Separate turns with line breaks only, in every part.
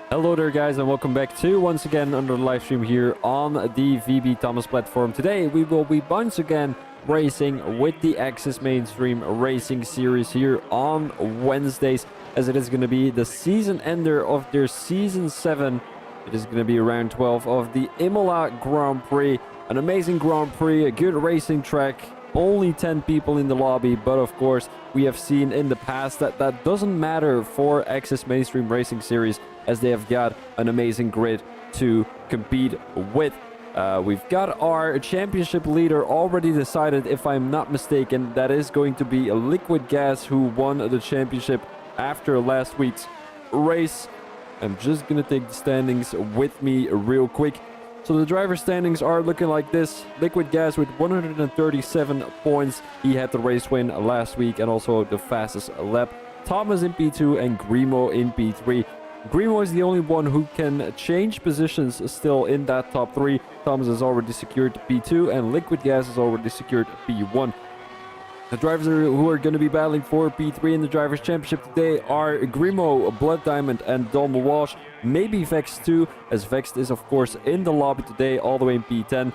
Hello there guys and welcome back to once again another live stream here on the VB Thomas platform. Today we will be once again racing with the Axis Mainstream Racing Series here on Wednesdays, as it is going to be the season ender of their Season 7. It is going to be round 12 of the Imola Grand Prix. An amazing Grand Prix, a good racing track. Only 10 people in the lobby, but of course we have seen in the past that that doesn't matter for Axis Mainstream Racing Series, as they have got an amazing grid to compete with. We've got our championship leader already decided, if I'm not mistaken. That is going to be Liquid Gas, who won the championship after last week's race. I'm just gonna take the standings with me real quick. So the driver standings are looking like this. Liquid Gas with 137 points. He had the race win last week and also the fastest lap. Thomas in P2 and Grimo in P3. Grimo is the only one who can change positions still in that top 3. Thomas has already secured P2 and Liquid Gas has already secured P1. The drivers who are going to be battling for P3 in the Drivers' Championship today are Grimo, Blood Diamond and Dom Walsh. Maybe Vex too, as Vex is of course in the lobby today, all the way in P10.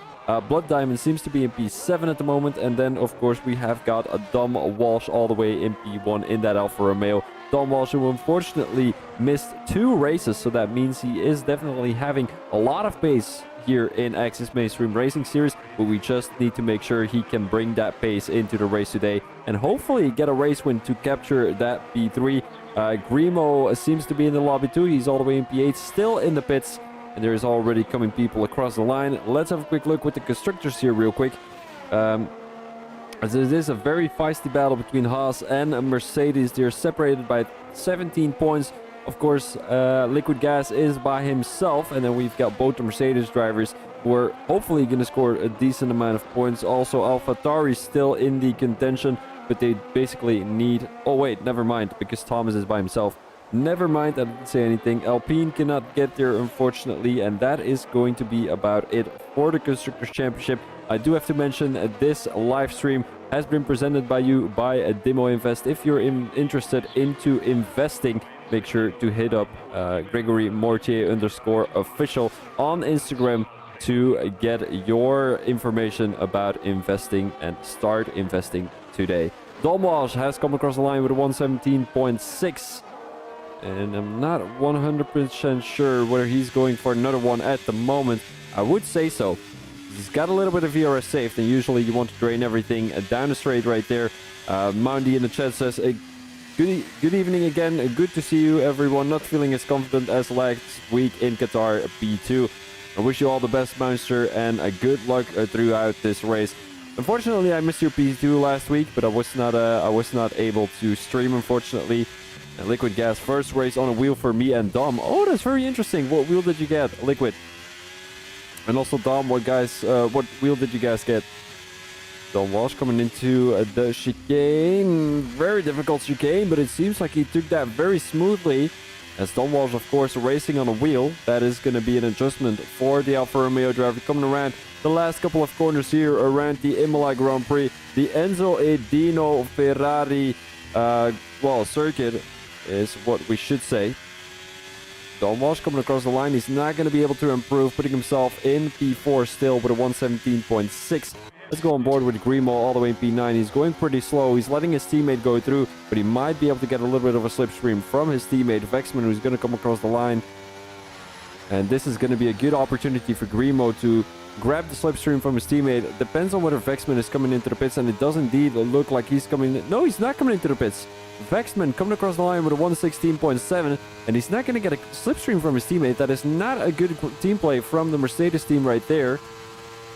Blood Diamond seems to be in P7 at the moment. And then of course we have got a Dom Walsh all the way in P1 in that Alfa Romeo. Dom Walsh, who unfortunately missed 2 races, so that means he is definitely having a lot of pace here in Axis Mainstream Racing Series, but we just need to make sure he can bring that pace into the race today and hopefully get a race win to capture that P3. Grimo seems to be in the lobby too. He's all the way in P8, still in the pits, and there is already coming people across the line. Let's have a quick look with the constructors here real quick. As it is a very feisty battle between Haas and Mercedes. They're separated by 17 points. Of course, Liquid Gas is by himself, and then we've got both the Mercedes drivers who are hopefully going to score a decent amount of points. Also, AlphaTauri still in the contention, but they basically need... Oh wait, never mind, because Thomas is by himself. Never mind, I didn't say anything. Alpine cannot get there, unfortunately, and that is going to be about it for the Constructors' Championship. I do have to mention this live stream has been presented by you by Demo Invest. If you're interested into investing, make sure to hit up Gregory Mortier _official on Instagram to get your information about investing and start investing today. Dom Walsh has come across the line with a 117.6. And I'm not 100% sure whether he's going for another one at the moment. I would say so. He's got a little bit of VRS saved, and usually you want to drain everything down the straight right there. Moundy in the chat says, good evening again. Good to see you, everyone. Not feeling as confident as last week in Qatar P2. I wish you all the best, Monster, and good luck throughout this race. Unfortunately, I missed your P2 last week, but I was not able to stream, unfortunately. And Liquid Gas, first race on a wheel for me and Dom. Oh, that's very interesting. What wheel did you get, Liquid? And also Dom, what wheel did you guys get? Dom Walsh coming into the chicane. Very difficult chicane, but it seems like he took that very smoothly. As Dom Walsh, of course, racing on a wheel. That is going to be an adjustment for the Alfa Romeo driver coming around the last couple of corners here around the Imola Grand Prix. The Enzo Edino Ferrari circuit is what we should say. Dom Walsh coming across the line. He's not going to be able to improve, putting himself in P4 still with a 117.6. Let's go on board with Grimo all the way in P9. He's going pretty slow. He's letting his teammate go through, but he might be able to get a little bit of a slipstream from his teammate Vexman, who's going to come across the line. And this is going to be a good opportunity for Grimo to grab the slipstream from his teammate. It depends on whether Vexman is coming into the pits, and it does indeed look like he's coming... No, he's not coming into the pits. Vexman coming across the line with a 116.7, and he's not going to get a slipstream from his teammate. That is not a good team play from the Mercedes team right there.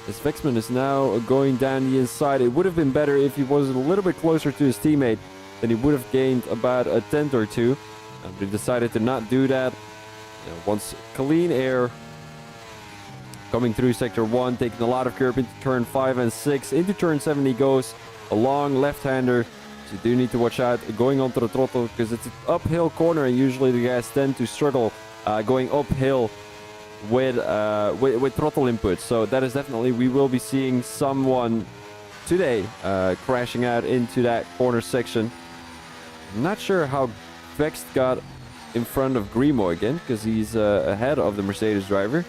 As Vexman is now going down the inside. It would have been better if he was a little bit closer to his teammate, then he would have gained about a tenth or two. But he decided to not do that. Once clean air coming through sector 1, taking a lot of curb into turn 5 and 6. Into turn 7 he goes, a long left-hander. So you do need to watch out going onto the throttle, because it's an uphill corner, and usually the guys tend to struggle going uphill with throttle input. So that is definitely, we will be seeing someone today crashing out into that corner section. I'm not sure how Vex got in front of Grimo again, because he's ahead of the Mercedes driver.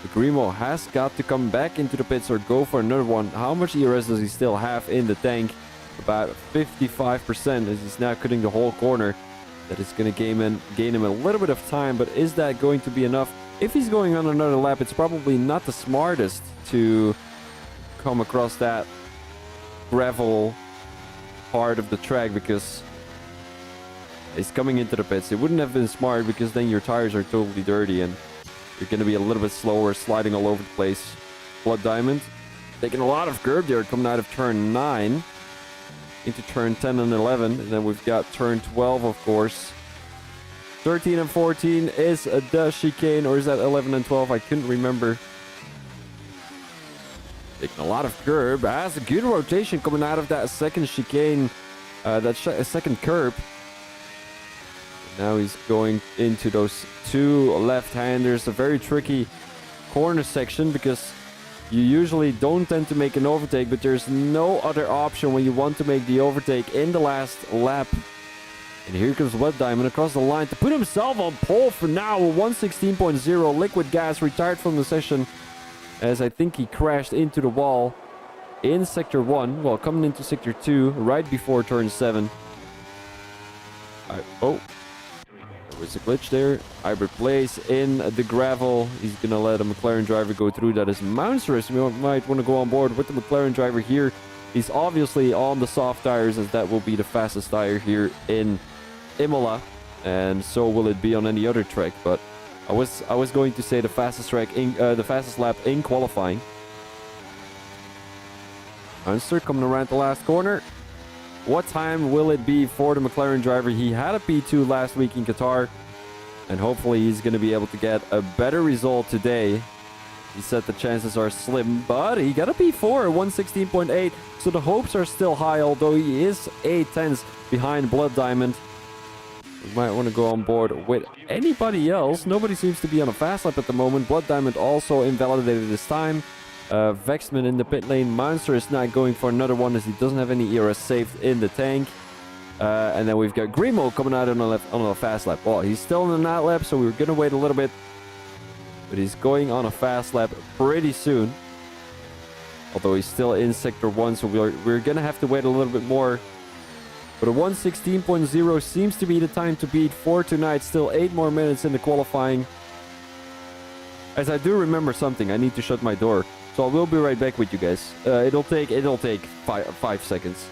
But Grimo has got to come back into the pits or go for another one. How much ERS does he still have in the tank? About 55%, as he's now cutting the whole corner. That is going to gain him a little bit of time, but is that going to be enough? If he's going on another lap, it's probably not the smartest to come across that gravel part of the track, because he's coming into the pits. It wouldn't have been smart, because then your tires are totally dirty and you're going to be a little bit slower, sliding all over the place. Blood Diamond taking a lot of curb there, coming out of turn 9 into turn 10 and 11. And then we've got turn 12, of course. 13 and 14 is the chicane, or is that 11 and 12? I couldn't remember. Taking a lot of curb. Has a good rotation coming out of that second chicane, second curb. Now he's going into those two left-handers. A very tricky corner section, because you usually don't tend to make an overtake, but there's no other option when you want to make the overtake in the last lap. And here comes Blood Diamond across the line to put himself on pole for now. 116.0. Liquid Gas retired from the session, as I think he crashed into the wall in Sector 1. Well, coming into Sector 2 right before turn 7. Oh. There was a glitch there. Hybrid place in the gravel. He's going to let a McLaren driver go through. That is monstrous. We might want to go on board with the McLaren driver here. He's obviously on the soft tires, as that will be the fastest tire here in Imola. And so will it be on any other track. But I was going to say the fastest track in the fastest lap in qualifying. Munster coming around the last corner. What time will it be for the McLaren driver? He had a P2 last week in Qatar, and hopefully he's going to be able to get a better result today. He said the chances are slim, but he got a P4 at 116.8, so the hopes are still high, although he is 8/10 behind Blood Diamond. We might want to go on board with anybody else. Nobody seems to be on a fast lap at the moment. Blood Diamond also invalidated his time. Vexman in the pit lane. Monster is not going for another one, as he doesn't have any ERS saved in the tank. And then we've got Grimo coming out on a fast lap. Well, he's still on a night lap, so we're going to wait a little bit. But he's going on a fast lap pretty soon. Although he's still in Sector 1, so we're going to have to wait a little bit more. But a 116.0 seems to be the time to beat for tonight. Still 8 more minutes in the qualifying. As I do remember something, I need to shut my door. So I will be right back with you guys. It'll take 5 seconds.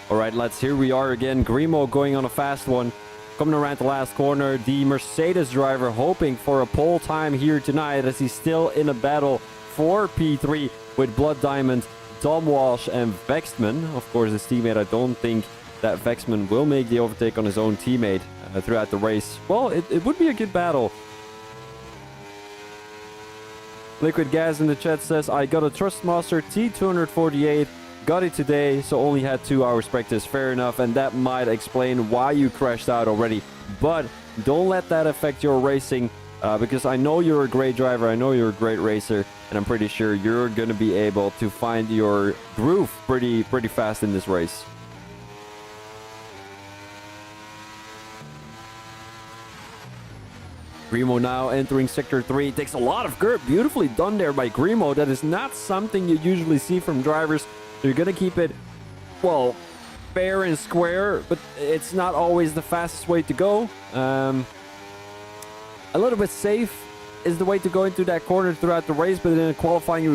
All right, lads, here we are again. Grimo going on a fast one. Coming around the last corner. The Mercedes driver hoping for a pole time here tonight, as he's still in a battle for P3 with Blood Diamond, Tom Walsh, and Vexman. Of course, his teammate, I don't think that Vexman will make the overtake on his own teammate throughout the race. Well, it would be a good battle. Liquid Gas in the chat says, I got a Trustmaster T248. Got it today, so only had 2 hours practice. Fair enough, and that might explain why you crashed out already. But don't let that affect your racing, because I know you're a great driver, I know you're a great racer, and I'm pretty sure you're going to be able to find your groove pretty fast in this race. Grimo now entering Sector 3. Takes a lot of curb. Beautifully done there by Grimo. That is not something you usually see from drivers. You're going to keep it, well, fair and square, but it's not always the fastest way to go. A little bit safe is the way to go into that corner throughout the race, but in qualifying, you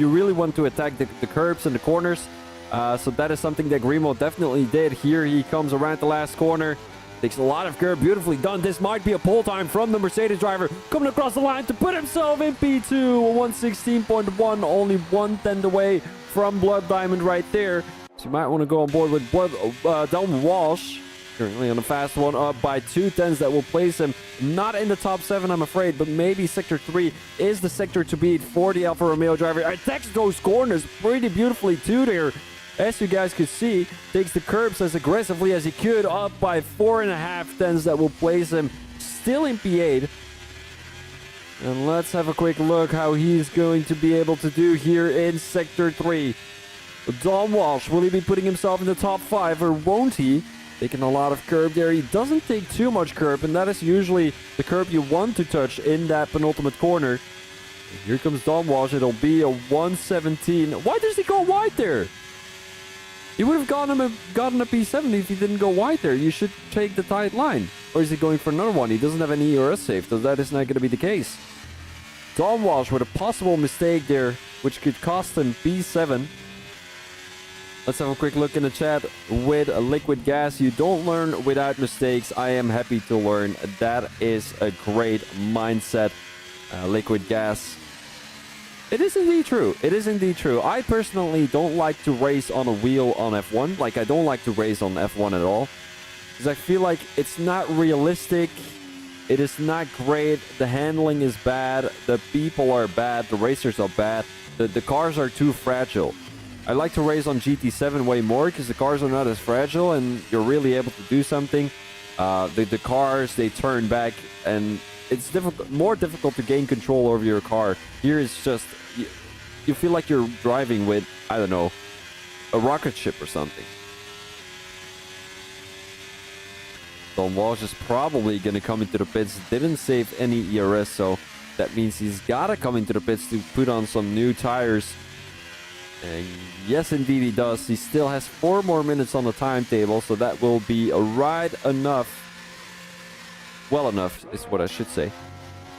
really want to attack the curbs and the corners. So that is something that Grimo definitely did. Here he comes around the last corner. Takes a lot of curb, beautifully done. This might be a pole time from the Mercedes driver. Coming across the line to put himself in P2. 116.1, only 1/10 away from Blood Diamond right there. So you might want to go on board with Dalton Walsh. Currently on a fast one, up by 2/10. That will place him not in the top 7, I'm afraid, but maybe Sector 3 is the sector to beat for the Alfa Romeo driver. Attacks those corners pretty beautifully too there. As you guys could see, takes the curbs as aggressively as he could, up by 4.5/10. That will place him still in P8. And let's have a quick look how he's going to be able to do here in Sector 3. Dom Walsh, will he be putting himself in the top 5 or won't he? Taking a lot of curb there. He doesn't take too much curb, and that is usually the curb you want to touch in that penultimate corner. And here comes Dom Walsh. It'll be a 117. Why does he go wide there? He would have gotten a P7 if he didn't go wide there. You should take the tight line. Or is he going for another one? He doesn't have any ERS safe, so that is not going to be the case. Dom Walsh with a possible mistake there, which could cost him P7. Let's have a quick look in the chat with Liquid Gas. You don't learn without mistakes. I am happy to learn. That is a great mindset, Liquid Gas. It is indeed true. It is indeed true. I personally don't like to race on a wheel on F1. Like, I don't like to race on F1 at all. Because I feel like it's not realistic. It is not great. The handling is bad. The people are bad. The racers are bad. The cars are too fragile. I like to race on GT7 way more because the cars are not as fragile and you're really able to do something. The cars, they turn back and it's more difficult to gain control over your car. Here it's just, you feel like you're driving with, I don't know, a rocket ship or something. Don Walsh is probably going to come into the pits. Didn't save any ERS, so that means he's got to come into the pits to put on some new tires. And yes, indeed he does. He still has 4 more minutes on the timetable, so that will be right enough. Well enough is what I should say.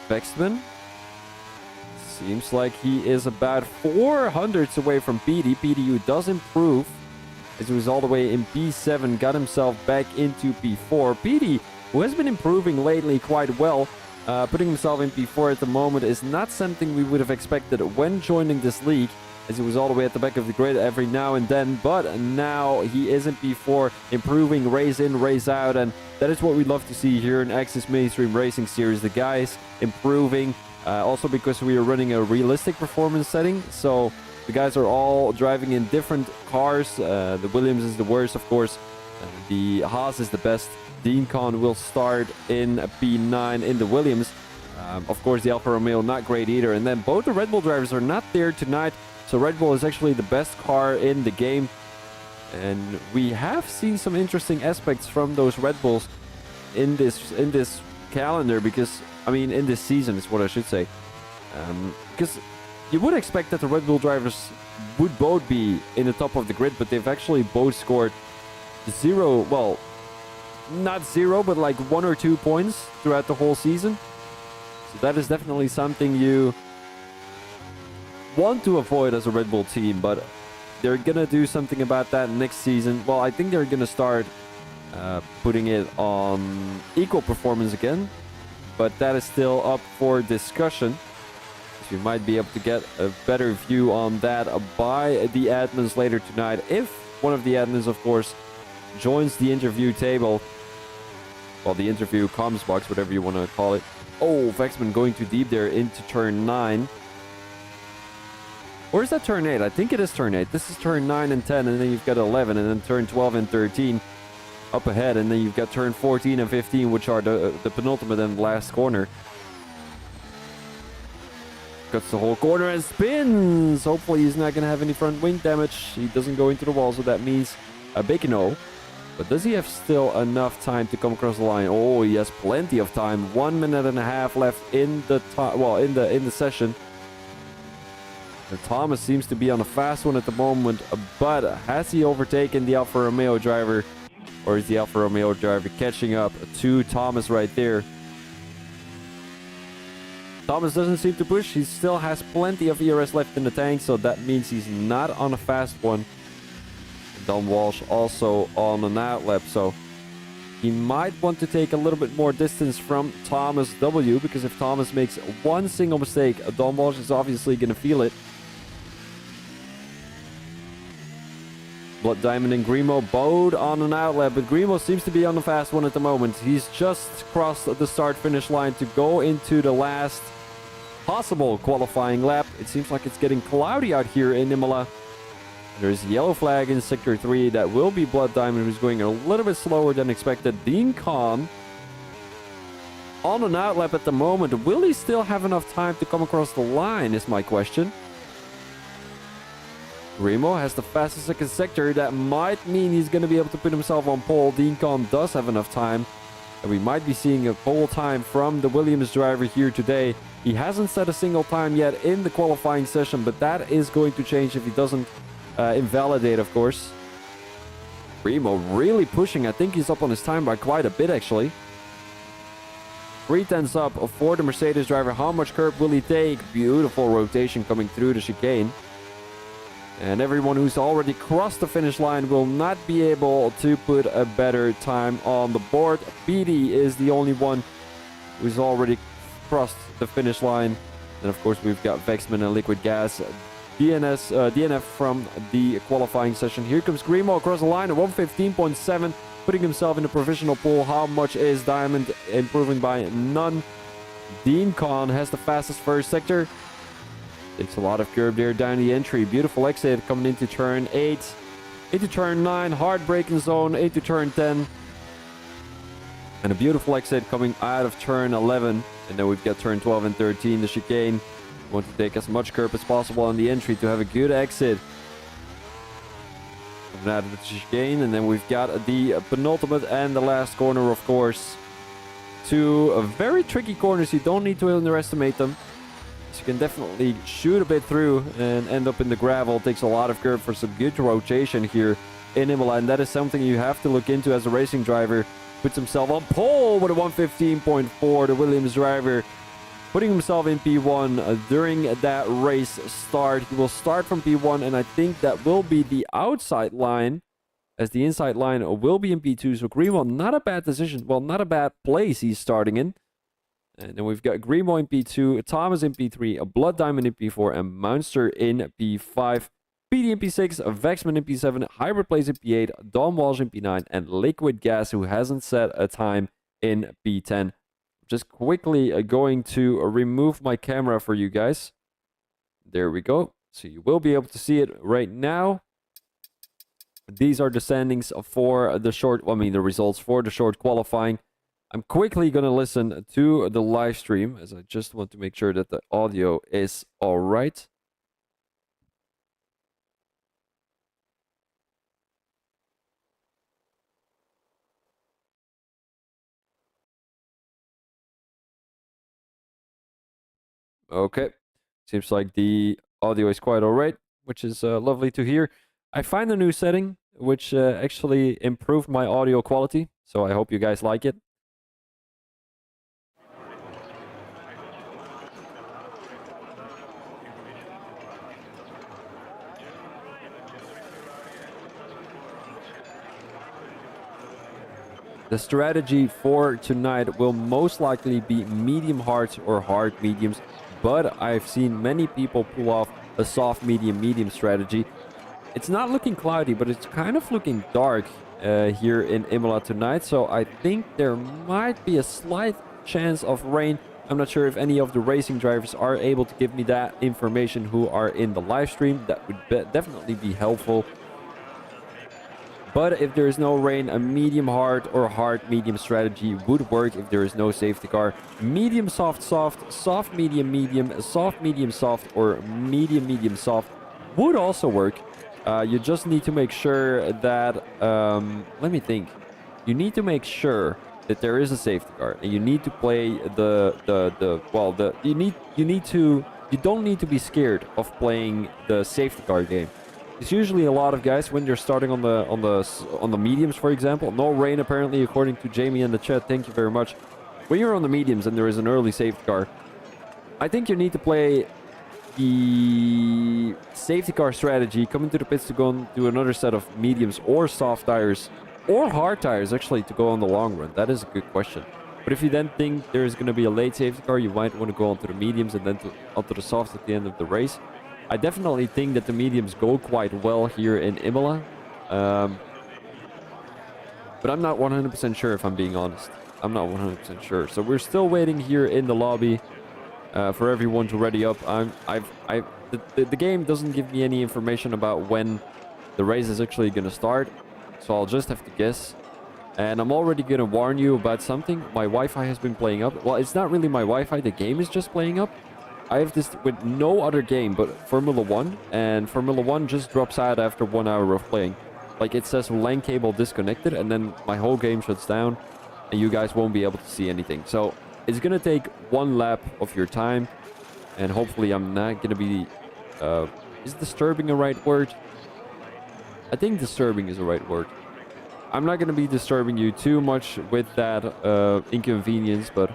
Vexman seems like he is about 400s away from PD. PDU does improve as he was all the way in P7, got himself back into P4. PD, who has been improving lately quite well, putting himself in P4 at the moment is not something we would have expected when joining this league, as he was all the way at the back of the grid every now and then, but now he is in P4, improving race in, race out, and that is what we love to see here in Axis Mainstream Racing Series. The guys improving, also because we are running a realistic performance setting, so the guys are all driving in different cars. The Williams is the worst, of course. The Haas is the best. Dean Khan will start in P9 in the Williams. Of course, the Alfa Romeo not great either, and then both the Red Bull drivers are not there tonight. So Red Bull is actually the best car in the game. And we have seen some interesting aspects from those Red Bulls in this calendar, because, I mean, in this season is what I should say. Because you would expect that the Red Bull drivers would both be in the top of the grid, but they've actually both scored 0, well, not 0, but like 1 or 2 points throughout the whole season. So that is definitely something you want to avoid as a Red Bull team, but they're gonna do something about that next season. Well, I think they're gonna start putting it on equal performance again, but that is still up for discussion. So you might be able to get a better view on that by the admins later tonight, if one of the admins, of course, joins the interview table. Well, the interview comms box, whatever you want to call it. Oh, Vexman going too deep there into turn 9. Or is that turn 8? I think it is turn 8. This is turn 9 and 10, and then you've got 11, and then turn 12 and 13 up ahead, and then you've got turn 14 and 15, which are the penultimate and last corner. Cuts the whole corner and spins! Hopefully he's not going to have any front wing damage. He doesn't go into the wall, so that means a big no. But does he have still enough time to come across the line? Oh, he has plenty of time. 1 minute and a half left in the in the session. And Thomas seems to be on a fast one at the moment, but has he overtaken the Alfa Romeo driver? Or is the Alfa Romeo driver catching up to Thomas right there? Thomas doesn't seem to push. He still has plenty of ERS left in the tank, so that means he's not on a fast one. Don Walsh also on an outlap, so He might want to take a little bit more distance from Thomas W, because if Thomas makes one single mistake, Don Walsh is obviously going to feel it. Blood Diamond and Grimo both on an outlet, but Grimo seems to be on the fast one at the moment. He's just crossed the start-finish line to go into the last possible qualifying lap. It seems like it's getting cloudy out here in Imola. There's a yellow flag in Sector 3. That will be Blood Diamond, who's going a little bit slower than expected. Dean Khan on an outlap at the moment. Will he still have enough time to come across the line is my question. Grimo has the fastest second sector. That might mean he's going to be able to put himself on pole. Dean Khan does have enough time. And we might be seeing a pole time from the Williams driver here today. He hasn't set a single time yet in the qualifying session, but that is going to change if he doesn't invalidate, of course. Grimo really pushing. I think he's up on his time by quite a bit, actually. 3/10 up for the Mercedes driver. How much curb will he take? Beautiful rotation coming through the chicane. And everyone who's already crossed the finish line will not be able to put a better time on the board. Petey is the only one who's already crossed the finish line. And of course, we've got Vexman and Liquid Gas. DNF from the qualifying session. Here comes Grimo across the line at 1:15.7, putting himself in the provisional pool. How much is Diamond? Improving by none. Dean Khan has the fastest first sector. Takes a lot of curb there down the entry. Beautiful exit coming into turn 8. Into turn 9. Hard braking zone. Into turn 10. And a beautiful exit coming out of turn 11. And then we've got turn 12 and 13. The chicane. We want to take as much curb as possible on the entry to have a good exit. Coming out of the chicane. And then we've got the penultimate and the last corner, of course. Two very tricky corners. You don't need to underestimate them. You can definitely shoot a bit through and end up in the gravel. It takes a lot of curb for some good rotation here in Imola, and that is something you have to look into as a racing driver. Puts himself on pole with a 1:15.4. The Williams driver putting himself in P1 during that race start. He will start from P1, and I think that will be the outside line, as the inside line will be in P2. So Grimo, not a bad decision. Well, not a bad place he's starting in. And then we've got Grimo in P2, Thomas in P3, a Blood Diamond in P4, and Monster in P5. PD in P6, Vexman in P7, Hybrid Plays in P8, Don Walsh in P9, and Liquid Gas, who hasn't set a time, in P10. Just quickly going to remove my camera for you guys. There we go. So you will be able to see it right now. These are the standings for the short, the results for the short qualifying. I'm quickly going to listen to the live stream, as I just want to make sure that the audio is all right. Okay. Seems like the audio is quite all right, which is lovely to hear. I find a new setting, which actually improved my audio quality, so I hope you guys like it. The strategy for tonight will most likely be medium hards or hard mediums, but I've seen many people pull off a soft medium strategy. It's not looking cloudy, but it's kind of looking dark here in Imola tonight, so I think there might be a slight chance of rain. I'm not sure if any of the racing drivers are able to give me that information who are in the live stream. That would definitely be helpful. But if there is no rain, a medium hard or hard medium strategy would work if there is no safety car. Medium soft soft, soft medium medium, soft medium soft, or medium medium soft would also work. You just need to make sure that, let me think. You need to make sure that there is a safety car, and you need to play you don't need to be scared of playing the safety car game. It's usually a lot of guys when they're starting on the mediums, for example. No rain apparently, according to Jamie in the chat. Thank you very much. When you're on the mediums and there is an early safety car, I think you need to play the safety car strategy, come into the pits to go to another set of mediums or soft tires, or hard tires actually to go on the long run. That is a good question. But if you then think there's going to be a late safety car, you might want to go onto the mediums and then onto the softs at the end of the race. I definitely think that the mediums go quite well here in Imola. But I'm not 100% sure, if I'm being honest. I'm not 100% sure. So we're still waiting here in the lobby for everyone to ready up. The game doesn't give me any information about when the race is actually going to start. So I'll just have to guess. And I'm already going to warn you about something. My Wi-Fi has been playing up. Well, it's not really my Wi-Fi. The game is just playing up. I have this with no other game but Formula 1. And Formula 1 just drops out after 1 hour of playing. Like, it says LAN cable disconnected, and then my whole game shuts down, and you guys won't be able to see anything. So it's gonna take 1 lap of your time, and hopefully I'm not gonna be... is disturbing a right word? I think disturbing is the right word. I'm not gonna be disturbing you too much with that inconvenience, but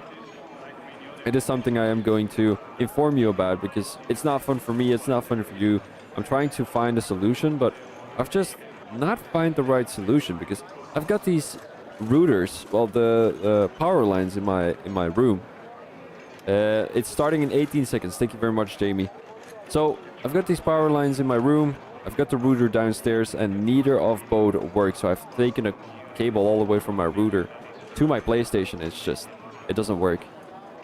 it is something I am going to inform you about, because it's not fun for me, it's not fun for you. I'm trying to find a solution, but I've just not find the right solution, because I've got these routers, well, the power lines in my room. It's starting in 18 seconds. Thank you very much, Jamie. So I've got these power lines in my room. I've got the router downstairs, and neither of both work. So I've taken a cable all the way from my router to my PlayStation. It's just, it doesn't work.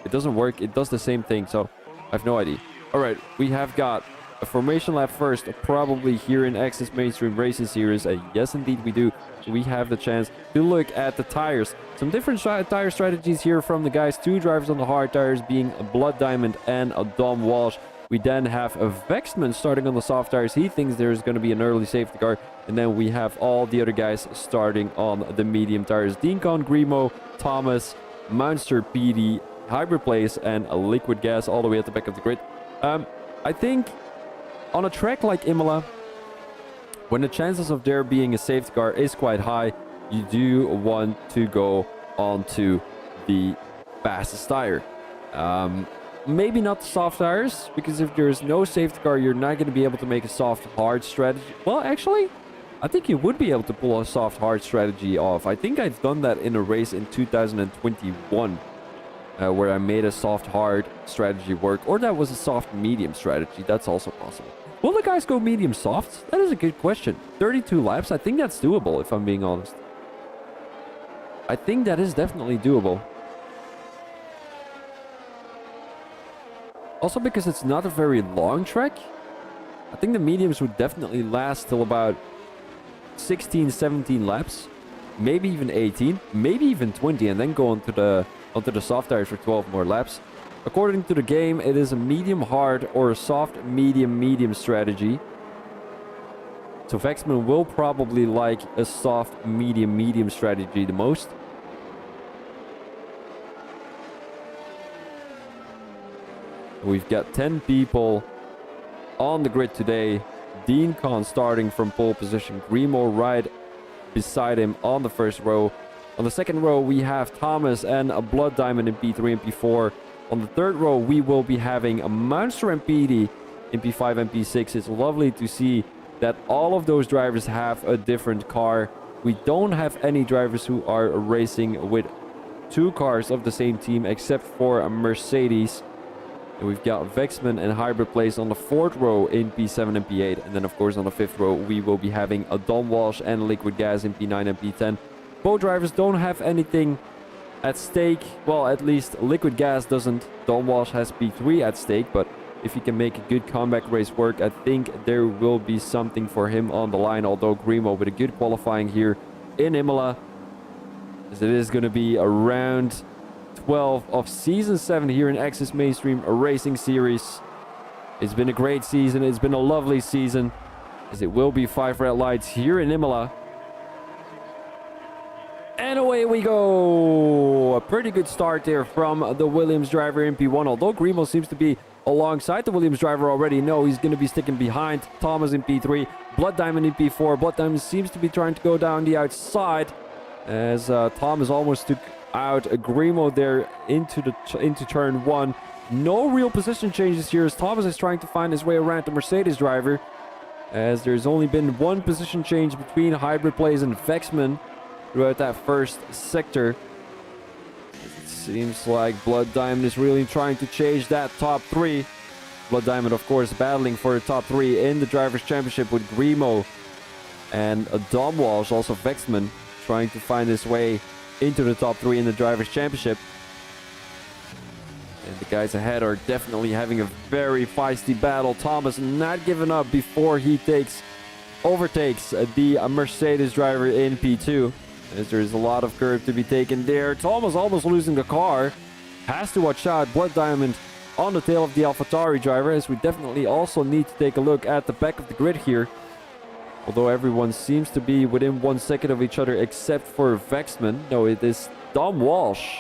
It doesn't work. It does the same thing. So I have no idea. All right, we have got a formation lap first, probably here in Access Mainstream Racing Series. Yes, indeed we do. We have the chance to look at the tires. Some different tire strategies here from the guys. 2 drivers on the hard tires, being a Blood Diamond and a Dom Walsh. We then have a Vexman starting on the soft tires. He thinks there's going to be an early safety car. And then we have all the other guys starting on the medium tires. Deancon, Grimo, Thomas, Monster, PD, Hybrid Place, and a Liquid Gas all the way at the back of the grid. I think on a track like Imola, when the chances of there being a safety car is quite high, you do want to go onto the fastest tire. Maybe not the soft tires, because if there's no safety car, you're not going to be able to make a soft hard strategy. Well, actually, I think you would be able to pull a soft hard strategy off. I think I've done that in a race in 2021. Where I made a soft hard strategy work, or that was a soft medium strategy. That's also possible. Will the guys go medium soft? That is a good question. 32 laps, I think that's doable, if I'm being honest. I think that is definitely doable. Also, because it's not a very long track, I think the mediums would definitely last till about 16, 17 laps. Maybe even 18, maybe even 20, and then go onto the soft tires for 12 more laps. According to the game, it is a medium hard or a soft medium strategy. So Vexman will probably like a soft medium strategy the most. We've got 10 people on the grid today. Deancon starting from pole position. Grimo right beside him on the first row. On the second row, we have Thomas and a Blood Diamond in P3 and P4. On the third row, we will be having a Monster and PD in P5 and P6. It's lovely to see that all of those drivers have a different car. We don't have any drivers who are racing with 2 cars of the same team, except for a Mercedes. And we've got Vexman and Hybrid Place on the 4th row in P7 and P8. And then, of course, on the 5th row, we will be having a Dom Walsh and Liquid Gas in P9 and P10. Both drivers don't have anything at stake. Well, at least Liquid Gas doesn't. Dom Walsh has P3 at stake, but if he can make a good comeback race work, I think there will be something for him on the line. Although Grimo with a good qualifying here in Imola, as it is going to be around 12 of Season 7 here in Access Mainstream Racing Series. It's been a great season. It's been a lovely season, as it will be 5 red lights here in Imola. And away we go. A pretty good start there from the Williams driver in P1. Although Grimo seems to be alongside the Williams driver already. No, he's going to be sticking behind Thomas in P3. Blood Diamond in P4. Blood Diamond seems to be trying to go down the outside, as Thomas almost took out a Grimo there into turn 1. No real position changes here, as Thomas is trying to find his way around the Mercedes driver, as there's only been 1 position change between Hybrid Plays and Vexman. throughout that first sector. It seems like Blood Diamond is really trying to change that top 3. Blood Diamond, of course, battling for the top 3 in the Drivers' Championship with Grimo and Dom Walsh, also Vexman, trying to find his way into the top 3 in the Drivers' Championship. And the guys ahead are definitely having a very feisty battle. Thomas not giving up before he overtakes the Mercedes driver in P2. As there's a lot of curve to be taken there. Thomas almost losing the car. Has to watch out. Blood Diamond on the tail of the AlphaTauri driver, as we definitely also need to take a look at the back of the grid here. Although everyone seems to be within 1 second of each other except for Vexman. No, it is Dom Walsh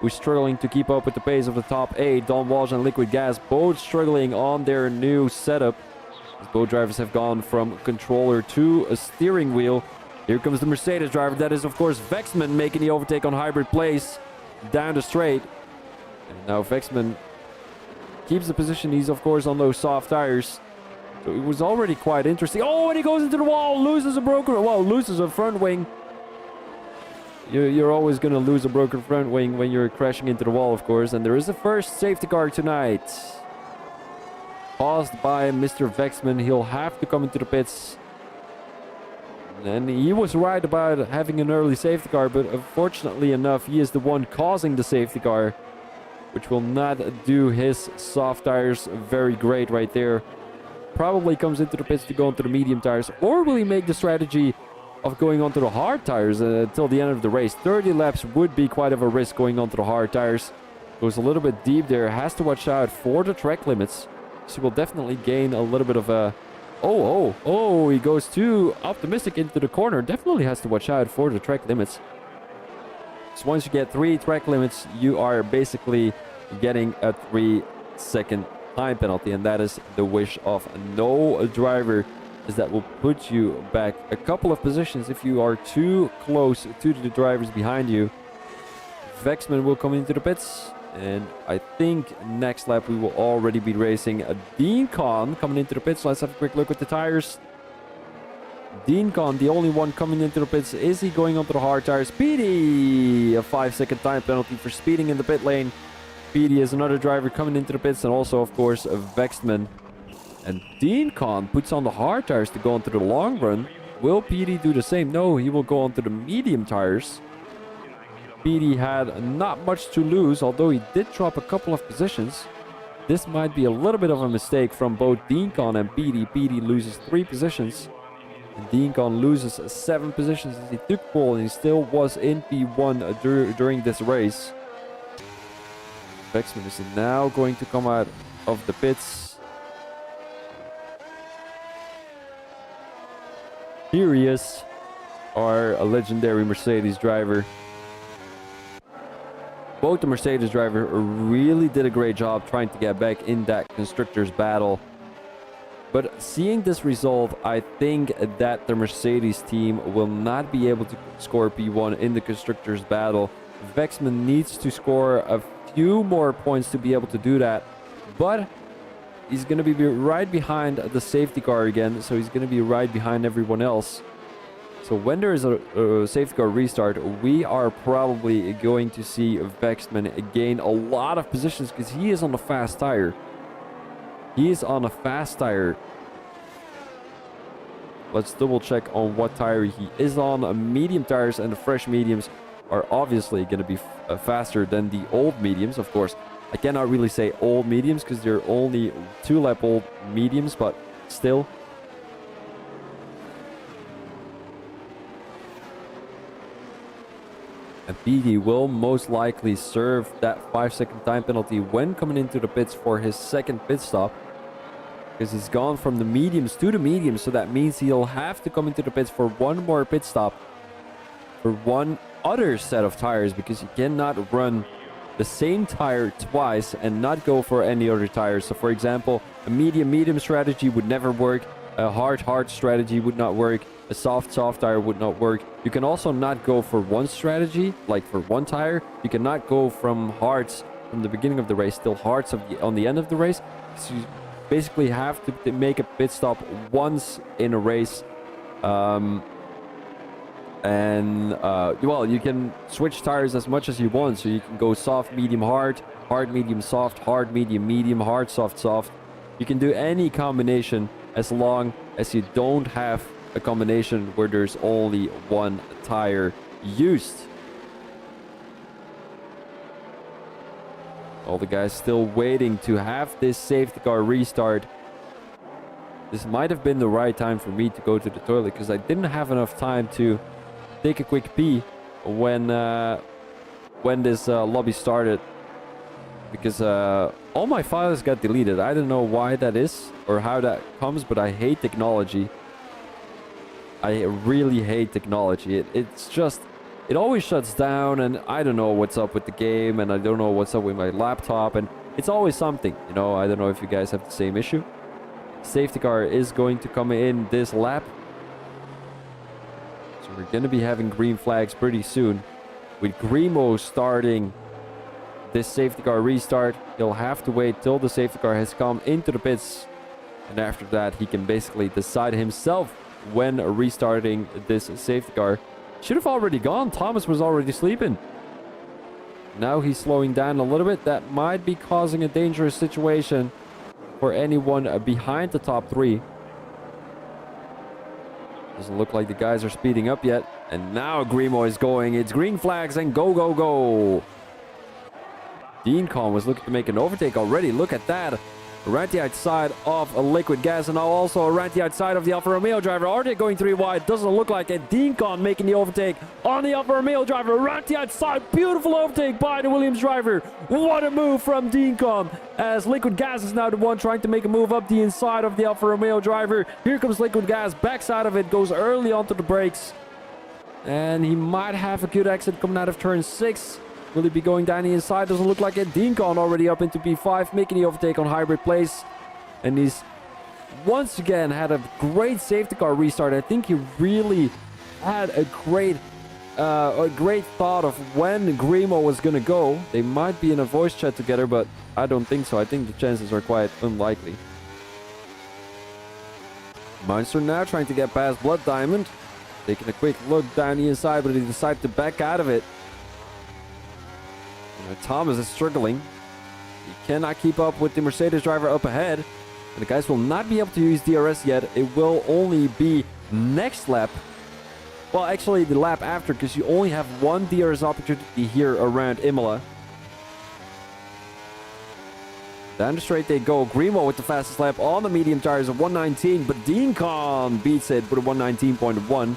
who's struggling to keep up with the pace of the top 8. Dom Walsh and Liquid Gas both struggling on their new setup. As both drivers have gone from controller to a steering wheel. Here comes the Mercedes driver. That is, of course, Vexman making the overtake on Hybrid Place down the straight. And now Vexman keeps the position. He's, of course, on those soft tires. So it was already quite interesting. Oh, and he goes into the wall. Loses a front wing. You're always going to lose a broken front wing when you're crashing into the wall, of course. And there is the first safety car tonight. Caused by Mr. Vexman. He'll have to come into the pits. And he was right about having an early safety car, but unfortunately enough, he is the one causing the safety car, which will not do his soft tires very great right there. Probably comes into the pits to go onto the medium tires, or will he make the strategy of going onto the hard tires until the end of the race? 30 laps would be quite of a risk going onto the hard tires. Goes a little bit deep there, has to watch out for the track limits. So he will definitely gain a little bit of a... Oh, he goes too optimistic into the corner. Definitely has to watch out for the track limits. So once you get 3 track limits, you are basically getting a 3-second time penalty. And that is the wish of no driver, as that will put you back a couple of positions if you are too close to the drivers behind you. Vexman will come into the pits. And I think next lap we will already be racing Dean Khan coming into the pits. Let's have a quick look at the tires. Dean Khan, the only one coming into the pits. Is he going onto the hard tires? Speedy! A 5-second time penalty for speeding in the pit lane. Speedy is another driver coming into the pits, and also, of course, Vexman. And Dean Khan puts on the hard tires to go onto the long run. Will PD do the same? No, he will go onto the medium tires. PD had not much to lose, although he did drop a couple of positions. This might be a little bit of a mistake from both Deancon and PD. PD loses 3 positions. And Deancon loses 7 positions as he took pole, and he still was in P1 during this race. Vexman is now going to come out of the pits. Here he is, our legendary Mercedes driver. Both the Mercedes driver really did a great job trying to get back in that constructors battle. But seeing this result, I think that the Mercedes team will not be able to score P1 in the constructors battle. Vexman needs to score a few more points to be able to do that. But he's going to be right behind the safety car again, so he's going to be right behind everyone else. So when there is a safety car restart, we are probably going to see Vexman gain a lot of positions because he is on a fast tire. He is on a fast tire. Let's double check on what tire he is on. Medium tires, and the fresh mediums are obviously going to be faster than the old mediums. Of course, I cannot really say old mediums because they're only 2-lap old mediums, but still. And PD will most likely serve that 5-second time penalty when coming into the pits for his second pit stop. Because he's gone from the mediums to the mediums, so that means he'll have to come into the pits for one more pit stop. For one other set of tires, because you cannot run the same tire twice and not go for any other tires. So for example, a medium strategy would never work. A hard strategy would not work. A soft tire would not work. You can also not go for one strategy, like for one tire. You cannot go from hards from the beginning of the race till hards on the end of the race. So you basically have to make a pit stop once in a race. And, well, you can switch tires as much as you want. So you can go soft, medium, hard, hard, medium, soft, hard, medium, medium, hard, soft, soft. You can do any combination as long as you don't have a combination where there's only one tire used. All the guys still waiting to have this safety car restart. This might have been the right time for me to go to the toilet because I didn't have enough time to take a quick pee when this lobby started. Because all my files got deleted. I don't know why that is or how that comes, but I hate technology. I really hate technology. It's just, it always shuts down, and I don't know what's up with the game, and I don't know what's up with my laptop, and it's always something, you know. I don't know if you guys have the same issue. Safety car is going to come in this lap. So we're going to be having green flags pretty soon. With Grimo starting this safety car restart, he'll have to wait till the safety car has come into the pits. And after that, he can basically decide himself when restarting this safety car. Should have already gone. Thomas was already sleeping. Now he's slowing down a little bit. That might be causing a dangerous situation for anyone behind the top three. Doesn't look like the guys are speeding up yet. And now Grimo is going. It's green flags and go, go, go. Dean Con was looking to make an overtake already. Look at that. Around the outside of a liquid gas, and now also around the outside of the Alfa Romeo driver. Are they going 3 wide? Doesn't look like it. Dean Con making the overtake on the Alfa Romeo driver. Around the outside. Beautiful overtake by the Williams driver. What a move from Dean Con, as liquid gas is now the one trying to make a move up the inside of the Alfa Romeo driver. Here comes liquid gas. Backside of it goes early onto the brakes. And he might have a good exit coming out of turn 6. Will he be going down the inside? Doesn't look like it. Dean Con already up into P5, making the overtake on hybrid place. And he's once again had a great safety car restart. I think he really had a great thought of when Grimo was going to go. They might be in a voice chat together, but I don't think so. I think the chances are quite unlikely. Monster now trying to get past Blood Diamond. Taking a quick look down the inside, but he decided to back out of it. Thomas is struggling. He cannot keep up with the Mercedes driver up ahead. And the guys will not be able to use DRS yet. It will only be next lap. Well, actually the lap after, because you only have one DRS opportunity here around Imola. Down the straight they go. Grimo with the fastest lap on the medium tires of 119. But Dean Con beats it with a 119.1.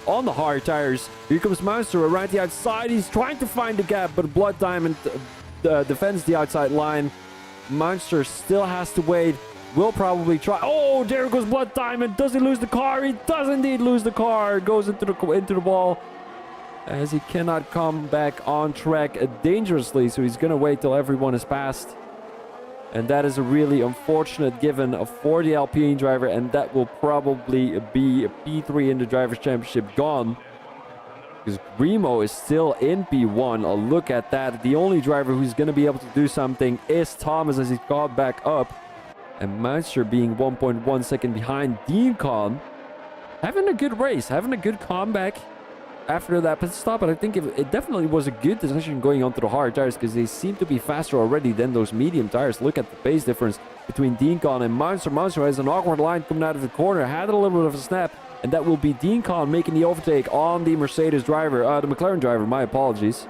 On the hard tires. Here comes Monster around the outside. He's trying to find the gap, but Blood Diamond defends the outside line. Monster still has to wait. Will probably try. Oh, there goes Blood Diamond. Does he lose the car? He does indeed lose the car. Goes into the wall, as he cannot come back on track dangerously. So he's gonna wait till everyone is passed. And that is a really unfortunate given for the Alpine driver, and that will probably be P3 in the Drivers' Championship gone. Because Grimo is still in P1. A look at that. The only driver who's going to be able to do something is Thomas, as he's caught back up. And Monster being 1.1 second behind Dean Con. Having a good race, having a good comeback after that pit stop, but I think it definitely was a good decision going onto the hard tires, because they seem to be faster already than those medium tires. Look at the pace difference between Dean Con and Monster. Monster has an awkward line coming out of the corner, had a little bit of a snap, and that will be Dean Con making the overtake on the Mercedes driver, the McLaren driver, my apologies.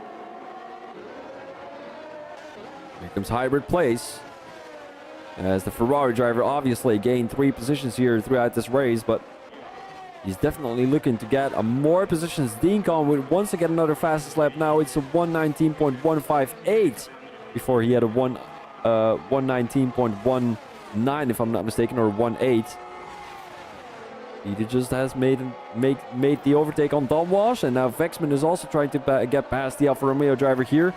Here comes hybrid place, as the Ferrari driver obviously gained 3 positions here throughout this race, but he's definitely looking to get more positions. Dean Con with once again another fastest lap. Now it's a 119.158 before he had a 119.19 if I'm not mistaken, or 18. He just has made the overtake on Don Walsh, and now Vexman is also trying to get past the Alfa Romeo driver here.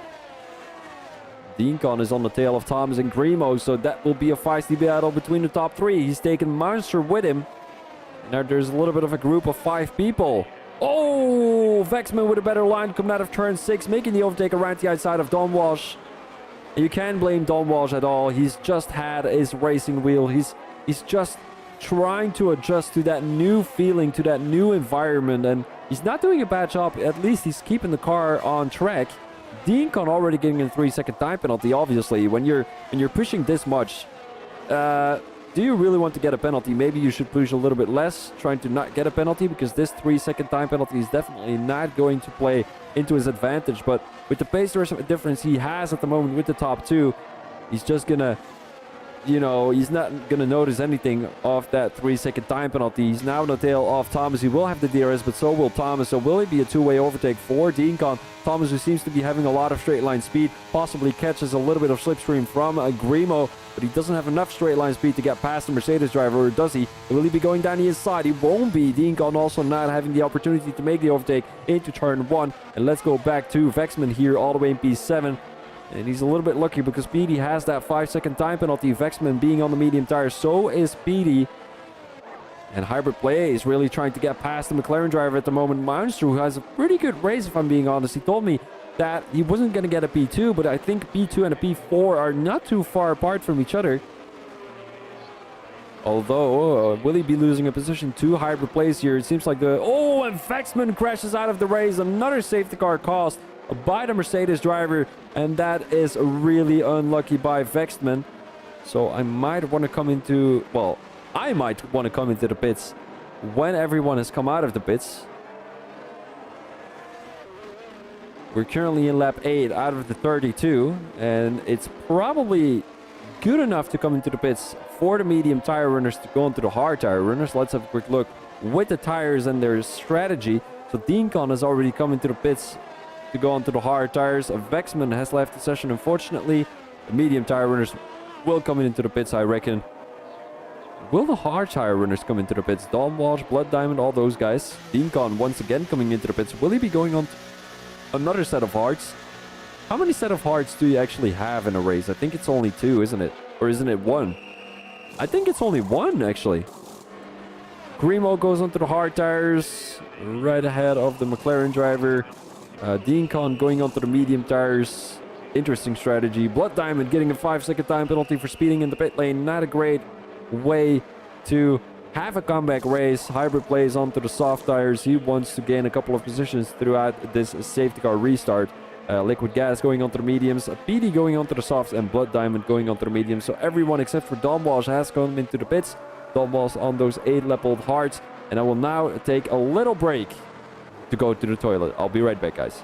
Dean Con is on the tail of Thomas and Grimo, so that will be a feisty battle between the top 3. He's taken Monster with him. Now there's a little bit of a group of 5 people. Oh, Vexman with a better line coming out of turn 6, making the overtake around the outside of Don Walsh. You can't blame Don Walsh at all. He's just had his racing wheel. He's just trying to adjust to that new feeling, to that new environment, and He's not doing a bad job. At least he's keeping the car on track. Deacon already getting a 3-second time penalty. Obviously, when you're pushing this much, do you really want to get a penalty? Maybe you should push a little bit less, trying to not get a penalty, because this 3-second time penalty is definitely not going to play into his advantage. But with the pace difference he has at the moment with the top two, he's just gonna, he's not gonna notice anything of that 3-second time penalty. He's now on the tail of Thomas. He will have the DRS, but so will Thomas. So will it be a two-way overtake for Deacon? Thomas, who seems to be having a lot of straight line speed, possibly catches a little bit of slipstream from Grimo, but he doesn't have enough straight line speed to get past the Mercedes driver, or does he? Will he be going down the inside? He won't be. Deacon also not having the opportunity to make the overtake into turn 1. And let's go back to Vexman here all the way in P7. And he's a little bit lucky because Speedy has that 5-second time penalty. Vexman being on the medium tire, so is Speedy. And Hybrid Play is really trying to get past the McLaren driver at the moment. Monster, who has a pretty good race, if I'm being honest. He told me that he wasn't going to get a P2, but I think P2 and a P4 are not too far apart from each other. Although, will he be losing a position to Hybrid Plays here? It seems like and Vexman crashes out of the race. Another safety car cost by the Mercedes driver, and that is really unlucky by Vexman. So I might want to come into, I might want to come into the pits when everyone has come out of the pits. We're currently in lap 8 out of the 32, and it's probably good enough to come into the pits for the medium tire runners to go into the hard tire runners. Let's have a quick look with the tires and their strategy. So Deacon has already come into the pits to go onto the hard tires. Vexman has left the session, unfortunately. The medium tire runners will come into the pits, I reckon. Will the hard tire runners come into the pits? Dawn Walsh, Blood Diamond, all those guys. Deacon once again coming into the pits. Will he be going on another set of hards? How many set of hards do you actually have in a race? I think it's only 2, isn't it? Or isn't it 1? I think it's only 1, actually. Grimo goes onto the hard tires, right ahead of the McLaren driver. Deacon going onto the medium tires. Interesting strategy. Blood Diamond getting a 5-second time penalty for speeding in the pit lane. Not a great way to have a comeback race. Hybrid Plays onto the soft tires. He wants to gain a couple of positions throughout this safety car restart. Liquid Gas going onto the mediums, PD going onto the softs, and Blood Diamond going onto the mediums. So everyone except for Dawn Walsh has come into the pits. Dawn Walsh on those 8-lap-old hards. And I will now take a little break to go to the toilet. I'll be right back, guys.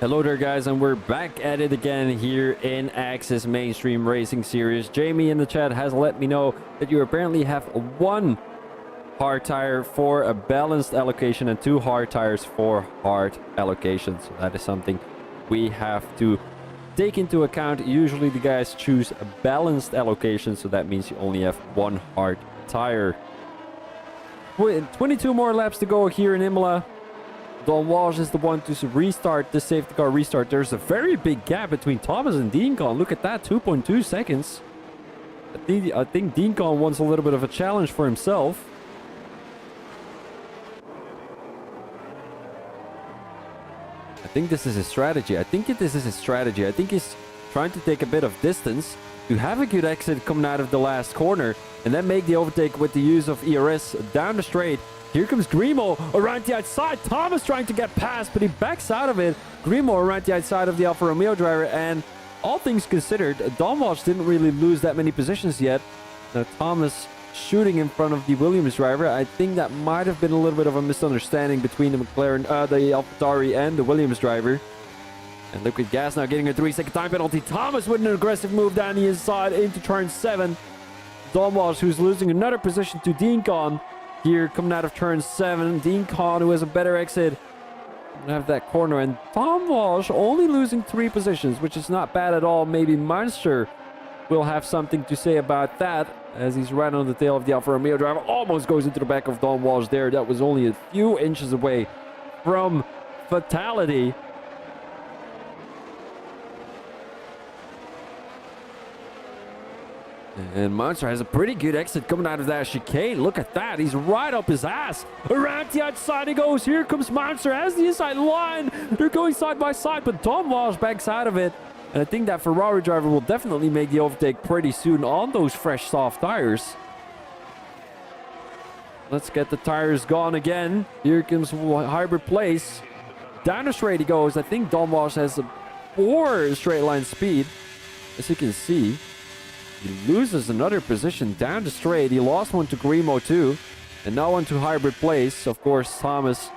Hello there, guys, and we're back at it again here in Axis Mainstream Racing Series. Jamie in the chat has let me know that you apparently have one hard tire for a balanced allocation and 2 hard tires for hard allocation. So that is something we have to take into account. Usually the guys choose a balanced allocation, so that means you only have 1 hard tire. With 22 more laps to go here in Imola. Don Walsh is the one to restart the safety car restart. There's a very big gap between Thomas and Dean Con. Look at that, 2.2 seconds. I think Dean Con wants a little bit of a challenge for himself. I think this is his strategy. I think he's trying to take a bit of distance to have a good exit coming out of the last corner and then make the overtake with the use of ERS down the straight. Here comes Grimo around the outside. Thomas trying to get past, but he backs out of it. Grimo around the outside of the Alfa Romeo driver, and all things considered, Don Walsh didn't really lose that many positions yet. Now Thomas shooting in front of the Williams driver. I think that might have been a little bit of a misunderstanding between the McLaren, the AlphaTauri and the Williams driver. And Liquid Gas now getting a 3-second time penalty. Thomas with an aggressive move down the inside into turn 7. Don Walsh, who's losing another position to Dean Con. Here coming out of turn 7. Dean Con, who has a better exit, have that corner. And Don Walsh only losing 3 positions, which is not bad at all. Maybe Munster will have something to say about that, as he's right on the tail of the Alfa Romeo driver. Almost goes into the back of Don Walsh there. That was only a few inches away from fatality. And Munster has a pretty good exit coming out of that chicane. Look at that. He's right up his ass. Around the outside he goes. Here comes Munster. Has the inside line. They're going side by side, but Don Walsh backs out of it. And I think that Ferrari driver will definitely make the overtake pretty soon on those fresh soft tires. Let's get the tires gone again. Here comes Hybrid Place. Down the straight he goes. I think Don Walsh has a poor straight line speed, as you can see. He loses another position down the straight. He lost one to Grimo too. And now on to Hybrid Place. Of course, Thomas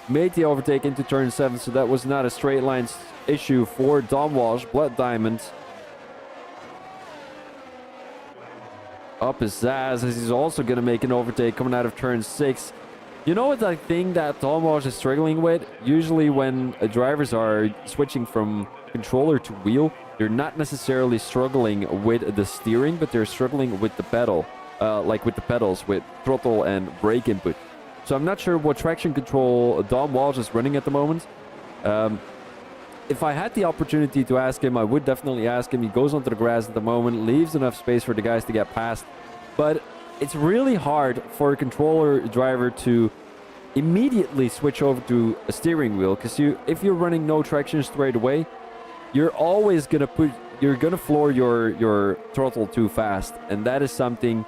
made the overtake into turn 7, so that was not a straight line issue for Don Walsh. Blood Diamond up his ass, as he's also going to make an overtake coming out of turn 6. You know what I think that Don Walsh is struggling with? Usually when drivers are switching from controller to wheel, they're not necessarily struggling with the steering, but they're struggling with the pedal, like with the pedals, with throttle and brake input. So I'm not sure what traction control Don Walsh is running at the moment. If I had the opportunity to ask him, I would definitely ask him. He goes onto the grass at the moment, leaves enough space for the guys to get past. But it's really hard for a controller driver to immediately switch over to a steering wheel, because if you're running no traction straight away, you're always gonna floor your throttle too fast, and that is something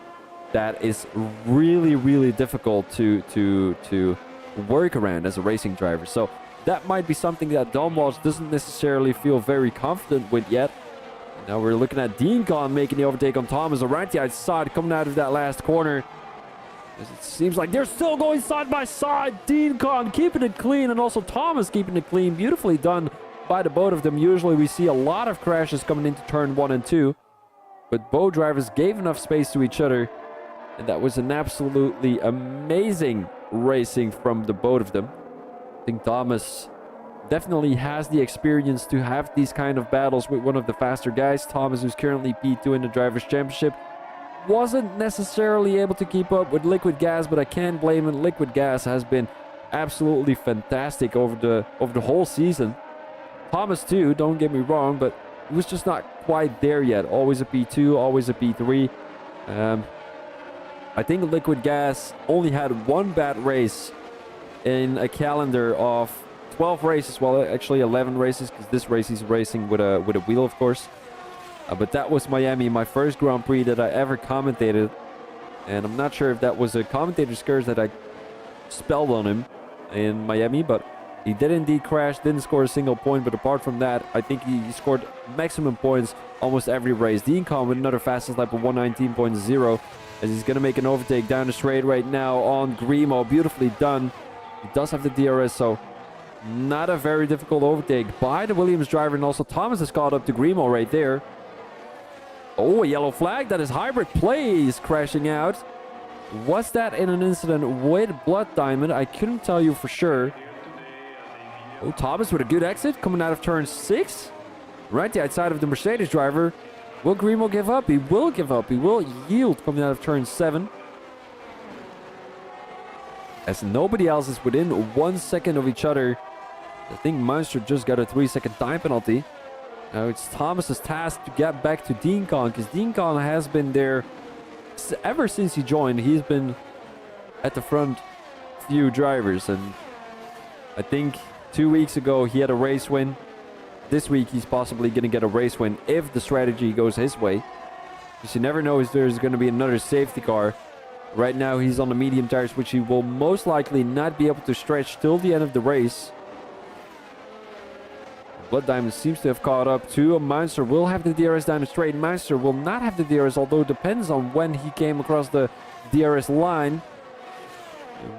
that is really difficult to work around as a racing driver. So that might be something that Don Walsh doesn't necessarily feel very confident with yet. Now we're looking at Dean Con making the overtake on Thomas around the outside, coming out of that last corner. It seems like they're still going side by side. Dean Con keeping it clean, and also Thomas keeping it clean. Beautifully done by the both of them. Usually we see a lot of crashes coming into turn 1 and 2, but both drivers gave enough space to each other, and that was an absolutely amazing racing from the both of them. I think Thomas definitely has the experience to have these kind of battles with one of the faster guys. Thomas, who's currently P2 in the Drivers' Championship, wasn't necessarily able to keep up with Liquid Gas, but I can't blame him. Liquid Gas has been absolutely fantastic over the whole season. Thomas too, don't get me wrong, but he was just not quite there yet. Always a P2, always a P3. I think Liquid Gas only had one bad race in a calendar of 12 races. Well, actually 11 races, because this race he's racing with a wheel, of course. But that was Miami, my first Grand Prix that I ever commentated. And I'm not sure if that was a commentator's curse that I spelled on him in Miami, but he did indeed crash, didn't score a single point. But apart from that, I think he scored maximum points almost every race. Dean Con with another fastest lap of 119.0, as he's going to make an overtake down the straight right now on Grimo. Beautifully done. He does have the DRS, so Not a very difficult overtake by the Williams driver, and also Thomas has caught up to Grimo right there. Oh, a yellow flag. That is hybrid plays crashing out. Was that in an incident with Blood Diamond? I couldn't tell you for sure. Oh, Thomas with a good exit coming out of turn 6. Right the outside of the Mercedes driver. Will Grimo give up? He will give up. He will yield coming out of turn 7. As nobody else is within 1 second of each other. I think Munster just got a 3-second time penalty. Now it's Thomas's task to get back to Dean Khan, because Dean Khan has been there ever since he joined. He's been at the front few drivers, and I think 2 weeks ago he had a race win. This week he's possibly going to get a race win if the strategy goes his way, because you never know if there's going to be another safety car. Right now he's on the medium tires, which he will most likely not be able to stretch till the end of the race. Blood Diamond seems to have caught up to Munster. Will have the DRS down the straight. Munster will not have the DRS, although it depends on when he came across the DRS line.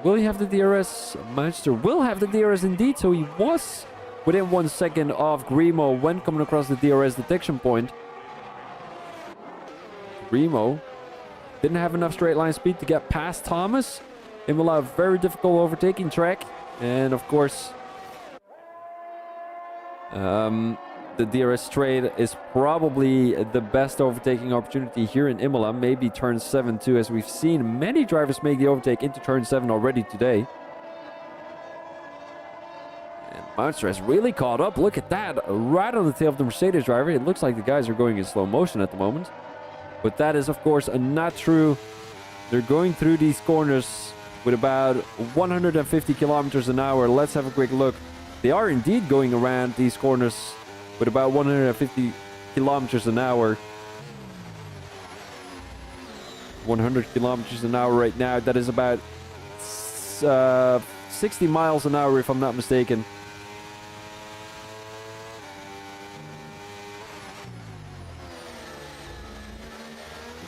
Will he have the DRS? Munster will have the DRS indeed, so he was within 1 second of Grimo when coming across the DRS detection point. Grimo didn't have enough straight line speed to get past Thomas. Imola, a very difficult overtaking track, and of course the DRS straight is probably the best overtaking opportunity here in Imola. Maybe turn 7 too, as we've seen many drivers make the overtake into turn 7 already today. And Munster has really caught up. Look at that, right on the tail of the Mercedes driver. It looks like the guys are going in slow motion at the moment, but that is of course not true. They're going through these corners with about 150 kilometers an hour. Let's have a quick look. They are indeed going around these corners with about 150 kilometers an hour. 100 kilometers an hour right now. That is about 60 miles an hour, if I'm not mistaken.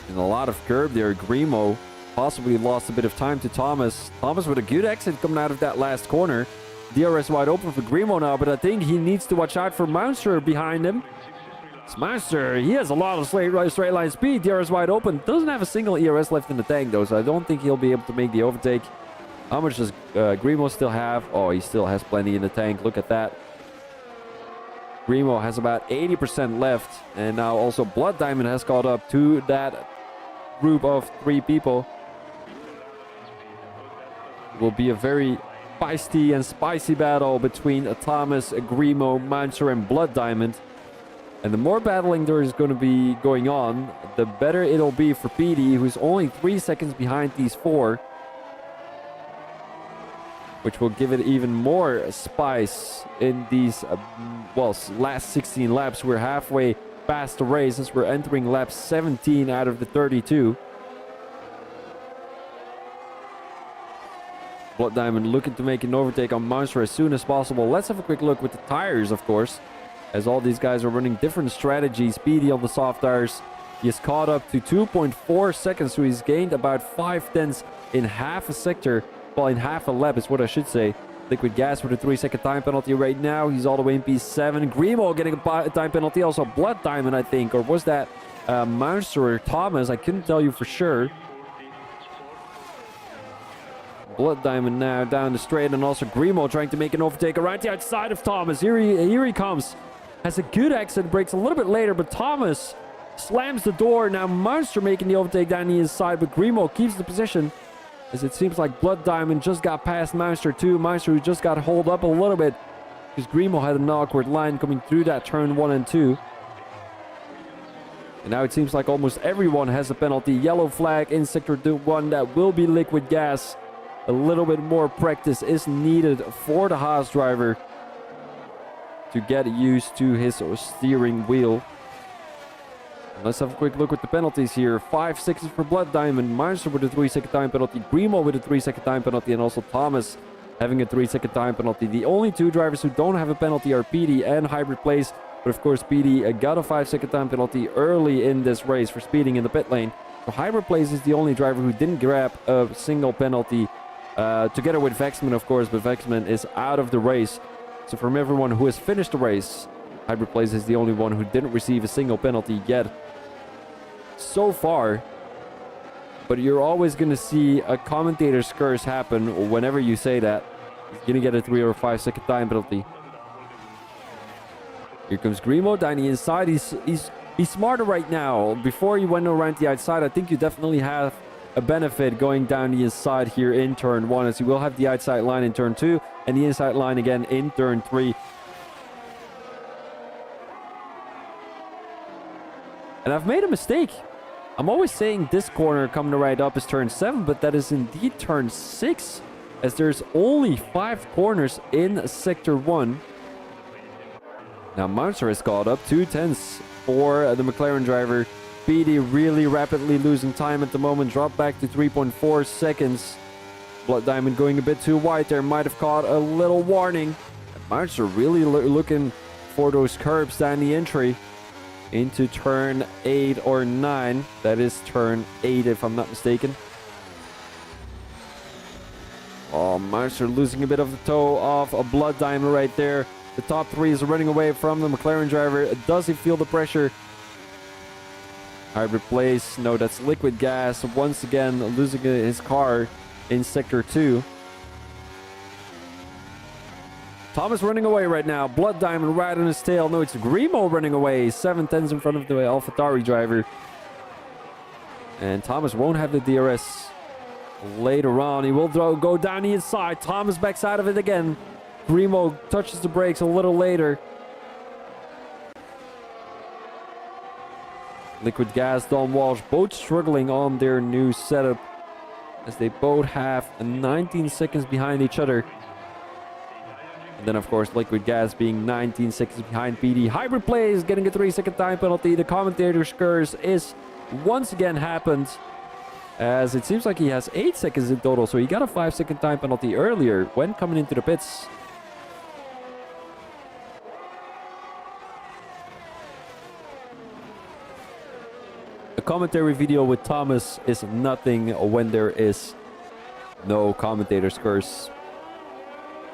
And a lot of curb there. Grimo possibly lost a bit of time to Thomas. Thomas with a good exit coming out of that last corner. DRS wide open for Grimo now, but I think he needs to watch out for Munster behind him. It's Munster. He has a lot of straight line speed. DRS wide open. Doesn't have a single ERS left in the tank though, so I don't think he'll be able to make the overtake. How much does Grimo still have? Oh, he still has plenty in the tank. Look at that. Grimo has about 80% left, and now also Blood Diamond has caught up to that group of 3 people. It will be a very feisty and spicy battle between Thomas, Grimo, Munster and Blood Diamond. And the more battling there is going to be going on, the better it'll be for PD, who's only 3 seconds behind these 4. Which will give it even more spice in these, last 16 laps. We're halfway past the race as we're entering lap 17 out of the 32. Blood Diamond looking to make an overtake on Munster as soon as possible. Let's have a quick look with the tires, of course, as all these guys are running different strategies. Speedy on the soft tires. He has caught up to 2.4 seconds, so he's gained about 5/10 in half a sector. Well, in half a lap is what I should say. Liquid Gas with a 3-second time penalty right now. He's all the way in P7. Grimo getting a time penalty. Also Blood Diamond, I think. Or was that Munster or Thomas? I couldn't tell you for sure. Blood Diamond now down the straight, and also Grimo trying to make an overtake right the outside of Thomas. Here he comes. Has a good exit, breaks a little bit later, but Thomas slams the door. Now Munster making the overtake down the inside, but Grimo keeps the position, as it seems like Blood Diamond just got past Munster too. Munster who just got hold up a little bit, because Grimo had an awkward line coming through that turn 1 and 2. And now it seems like almost everyone has a penalty. Yellow flag in sector 1. That will be Liquid Gas. A little bit more practice is needed for the Haas driver to get used to his steering wheel. Let's have a quick look at the penalties here. 5 seconds for Blood Diamond. Munster with a 3-second time penalty. Grimo with a 3-second time penalty. And also Thomas having a 3-second time penalty. The only 2 drivers who don't have a penalty are PD and Hybrid Place. But of course PD got a 5-second time penalty early in this race for speeding in the pit lane. So Hybrid Place is the only driver who didn't grab a single penalty. Together with Vexman, of course, but Vexman is out of the race. So from everyone who has finished the race, Hybrid Blaze is the only one who didn't receive a single penalty yet so far. But you're always going to see a commentator's curse happen whenever you say that. He's going to get a 3 or 5 second time penalty. Here comes Grimo down the inside. He's smarter right now. Before he went around the outside, I think you definitely have a benefit going down the inside here in turn 1, as you will have the outside line in turn 2 and the inside line again in turn 3. And I've made a mistake. I'm always saying this corner coming right up is turn 7, but that is indeed turn 6, as there's only 5 corners in sector 1. Now Monster has caught up 2/10 for the McLaren driver. Petey really rapidly losing time at the moment, dropped back to 3.4 seconds. Blood Diamond going a bit too wide there, might have caught a little warning. And Monster really looking for those curbs down the entry into turn 8 or 9. That is turn 8 if I'm not mistaken. Oh, Monster losing a bit of the toe off a Blood Diamond right there. The top 3 is running away from the McLaren driver. Does he feel the pressure? Hybrid Blaze. No, that's Liquid Gas. Once again, losing his car in sector 2. Thomas running away right now. Blood Diamond right on his tail. No, it's Grimo running away. 7/10 in front of the AlphaTauri driver. And Thomas won't have the DRS later on. He will go down the inside. Thomas backs out of it again. Grimo touches the brakes a little later. Liquid Gas, Don Walsh, both struggling on their new setup, as they both have 19 seconds behind each other. And then, of course, Liquid Gas being 19 seconds behind PD. Hybrid Blaze getting a 3-second time penalty. The commentator's curse is once again happened, as it seems like he has 8 seconds in total. So he got a 5-second time penalty earlier when coming into the pits. A commentary video with Thomas is nothing when there is no commentator's curse.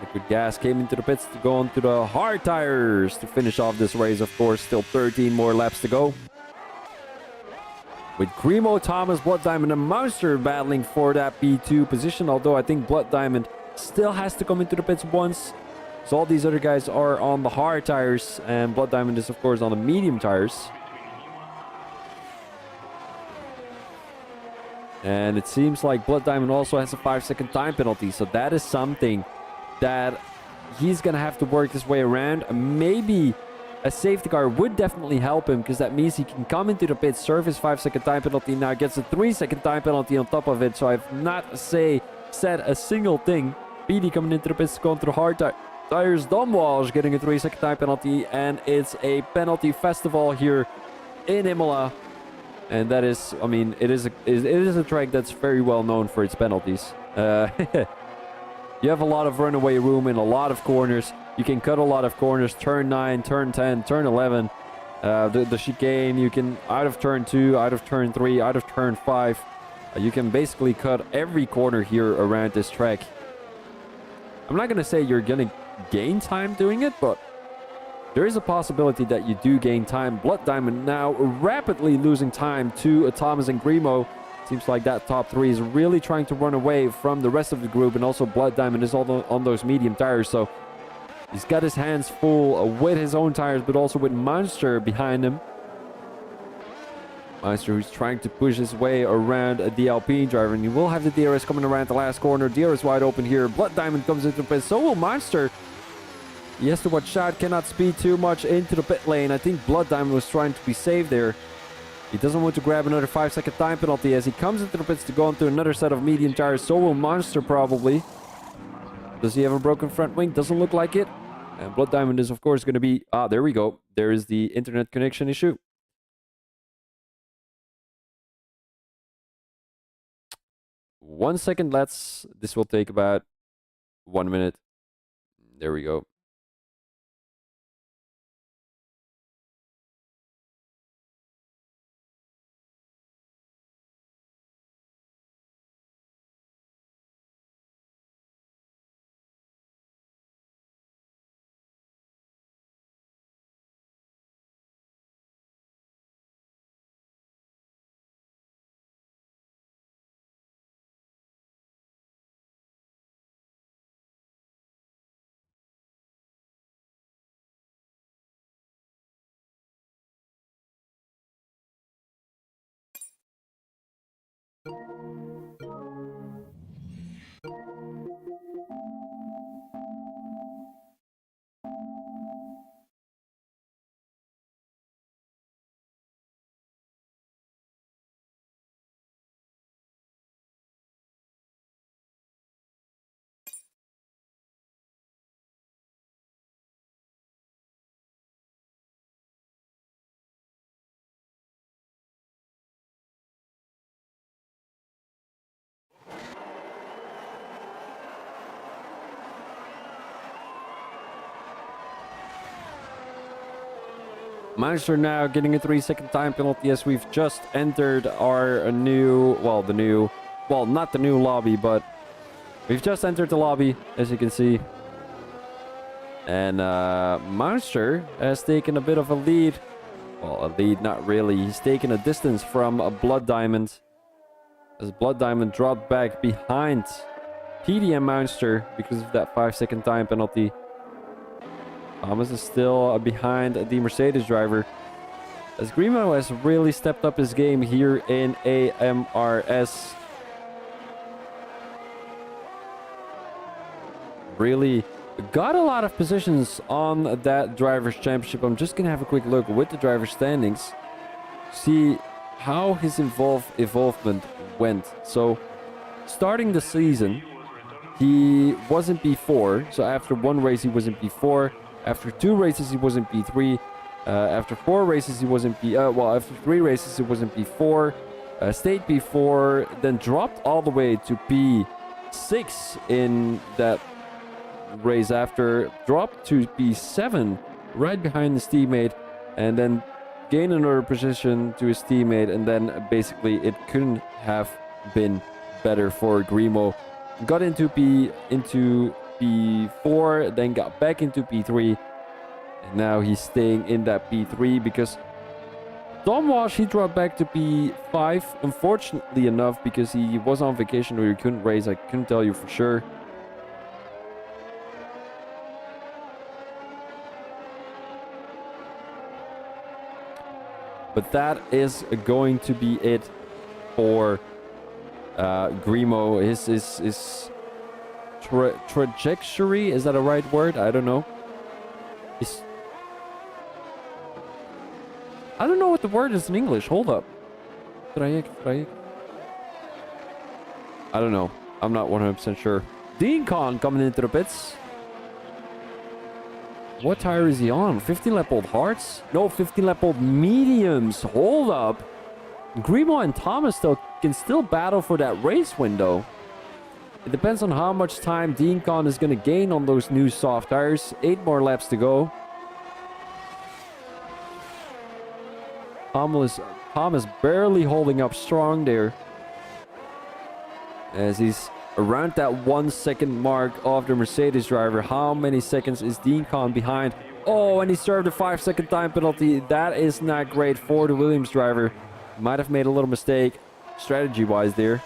Liquid Gas came into the pits to go on to the hard tires to finish off this race. Of course, still 13 more laps to go. With Grimo, Thomas, Blood Diamond, and Monster battling for that P2 position. Although I think Blood Diamond still has to come into the pits once. So all these other guys are on the hard tires, and Blood Diamond is, of course, on the medium tires. And it seems like Blood Diamond also has a 5-second time penalty. So that is something that he's going to have to work his way around. Maybe a safety car would definitely help him, because that means he can come into the pit, serve his 5-second time penalty, now gets a 3-second time penalty on top of it. So I've not said a single thing. PD coming into the pits to go into the hard tires. Don Walsh getting a 3-second time penalty, and it's a penalty festival here in Imola. And that is, I mean, it is a track that's very well known for its penalties. You have a lot of runaway room in a lot of corners. You can cut a lot of corners. Turn 9, turn 10, turn 11. The chicane, you can, out of turn 2, out of turn 3, out of turn 5. You can basically cut every corner here around this track. I'm not going to say you're going to gain time doing it, but there is a possibility that you do gain time. Blood Diamond now rapidly losing time to Thomas and Grimo. Seems like that top 3 is really trying to run away from the rest of the group, and also Blood Diamond is on those medium tires, so he's got his hands full with his own tires, but also with Monster behind him. Monster who's trying to push his way around the Alpine driver, and you will have the DRS coming around the last corner. DRS wide open here. Blood Diamond comes into the pit, so will Monster. He has to watch out, cannot speed too much into the pit lane. I think Blood Diamond was trying to be safe there. He doesn't want to grab another 5-second time penalty as he comes into the pits to go into another set of medium tires. So will Monster probably. Does he have a broken front wing? Doesn't look like it. And Blood Diamond is, of course, going to be... Ah, there we go. There is the internet connection issue. 1 second, this will take about 1 minute. There we go. Monster now getting a 3-second time penalty as we've just entered our new, well, not the new lobby, but we've just entered the lobby, as you can see. And Monster has taken a bit of a lead. Well, a lead, not really. He's taken a distance from a Blood Diamond. As Blood Diamond dropped back behind PD and Monster because of that 5-second time penalty. Thomas is still behind the Mercedes driver. As Grimo has really stepped up his game here in AMRS. Really got a lot of positions on that driver's championship. I'm just going to have a quick look with the driver's standings. See how his involvement went. So, starting the season, he wasn't P4. So after one race, he wasn't P4. After 2 races, he wasn't P3. After 4 races, he wasn't P... after 3 races, he wasn't P4. Stayed P4, then dropped all the way to P6 in that race after. Dropped to P7, right behind his teammate. And then gained another position to his teammate. And then basically, it couldn't have been better for Grimo. Got into P4, then got back into P3, and now he's staying in that P3 because Tom Walsh, he dropped back to P5, unfortunately enough, because he was on vacation or he couldn't race. I couldn't tell you for sure. But that is going to be it for Grimo. His trajectory, is that a right word? I don't know. I don't know what the word is in English. Hold up. I don't know. I'm not 100% sure. Dean Khan coming into the pits. What tire is he on? 15 lap old hards? No, 15 lap old mediums. Hold up. Grimo and Thomas can still battle for that race window. It depends on how much time Dean Khan is going to gain on those new soft tires. 8 more laps to go. Thomas barely holding up strong there. As he's around that 1 second mark of the Mercedes driver. How many seconds is Dean Khan behind? Oh, and he served a 5-second time penalty. That is not great for the Williams driver. Might have made a little mistake strategy-wise there.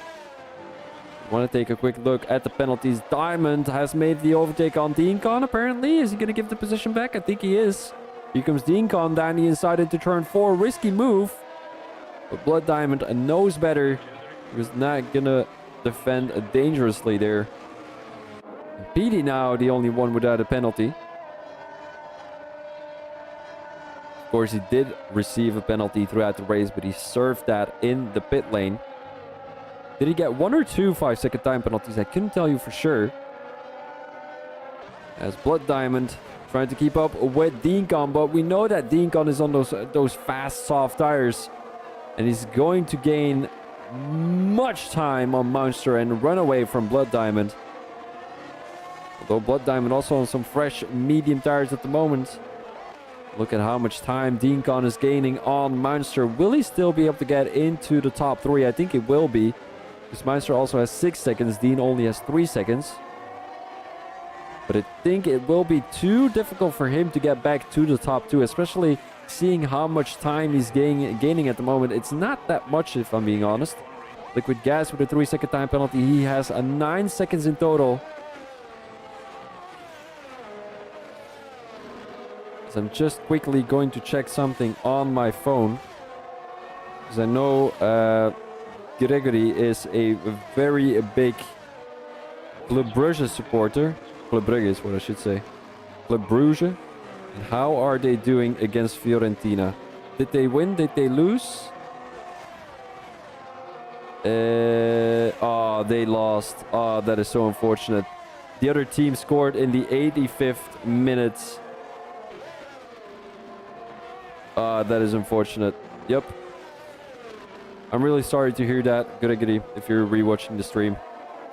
Want to take a quick look at the penalties. Diamond has made the overtake on Dean Khan, apparently. Is he going to give the position back? I think he is. Here comes Dean Khan down the inside into turn 4. Risky move. But Blood Diamond knows better. He was not going to defend dangerously there. PD now the only one without a penalty. Of course, he did receive a penalty throughout the race, but he served that in the pit lane. Did he get 1 or 2 5-second time penalties? I couldn't tell you for sure. As Blood Diamond trying to keep up with Dean Khan, but we know that Dean Khan is on those fast, soft tires. And he's going to gain much time on Monster and run away from Blood Diamond. Although Blood Diamond also on some fresh medium tires at the moment. Look at how much time Dean Khan is gaining on Monster. Will he still be able to get into the top 3? I think it will be. Because Monster also has 6 seconds. Dean only has 3 seconds. But I think it will be too difficult for him to get back to the top 2. Especially seeing how much time he's gaining at the moment. It's not that much, if I'm being honest. Liquid Gas with a 3-second time penalty. He has 9 seconds in total. So I'm just quickly going to check something on my phone. Because I know Gregory is a very big Club Brugge supporter. Club Brugge is what I should say. Club Brugge. And how are they doing against Fiorentina? Did they win? Did they lose? Oh, they lost. Oh, that is so unfortunate. The other team scored in the 85th minute. That is unfortunate. Yep. I'm really sorry to hear that, Gregory, if you're rewatching the stream.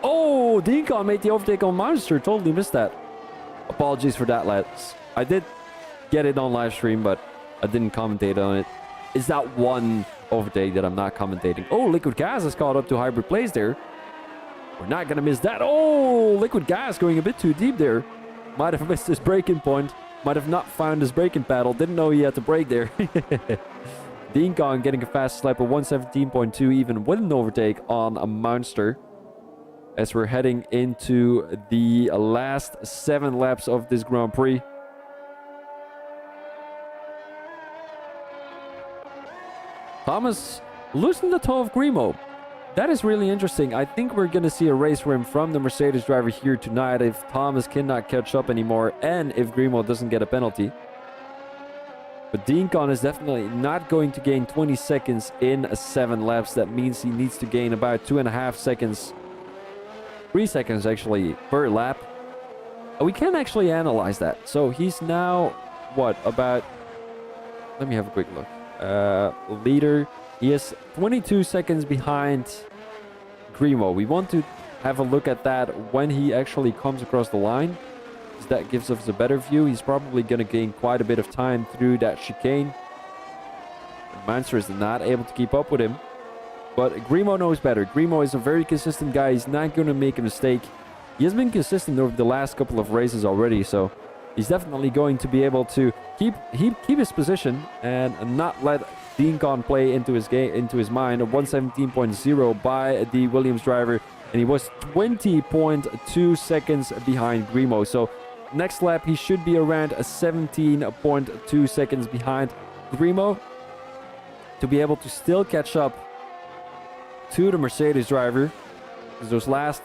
Oh, Dean Khan made the overtake on Monster. Totally missed that. Apologies for that, lads. I did get it on live stream, but I didn't commentate on it. Is that one overtake that I'm not commentating. Oh, Liquid Gas has caught up to Hybrid Plays there. We're not going to miss that. Oh, Liquid Gas going a bit too deep there. Might have missed his braking point. Might have not found his braking paddle. Didn't know he had to brake there. Dean Kong getting a fast lap of 117.2 even with an overtake on a Monster. As we're heading into the last 7 laps of this Grand Prix. Thomas losing the toe of Grimo. That is really interesting. I think we're going to see a race win from the Mercedes driver here tonight if Thomas cannot catch up anymore and if Grimo doesn't get a penalty. But Dean Con is definitely not going to gain 20 seconds in 7 laps. That means he needs to gain about 2.5 seconds. 3 seconds actually per lap. We can actually analyze that. So he's now, what, about... Let me have a quick look. Leader. He is 22 seconds behind Grimo. We want to have a look at that when he actually comes across the line. Because that gives us a better view. He's probably going to gain quite a bit of time through that chicane. Manser is not able to keep up with him. But Grimo knows better. Grimo is a very consistent guy. He's not going to make a mistake. He has been consistent over the last couple of races already. So he's definitely going to be able to keep his position and not let Dean Con play into his game, into his mind. A 117.0 by the Williams driver, and he was 20.2 seconds behind Grimo. So next lap he should be around 17.2 seconds behind Grimo to be able to still catch up to the Mercedes driver. Because those last,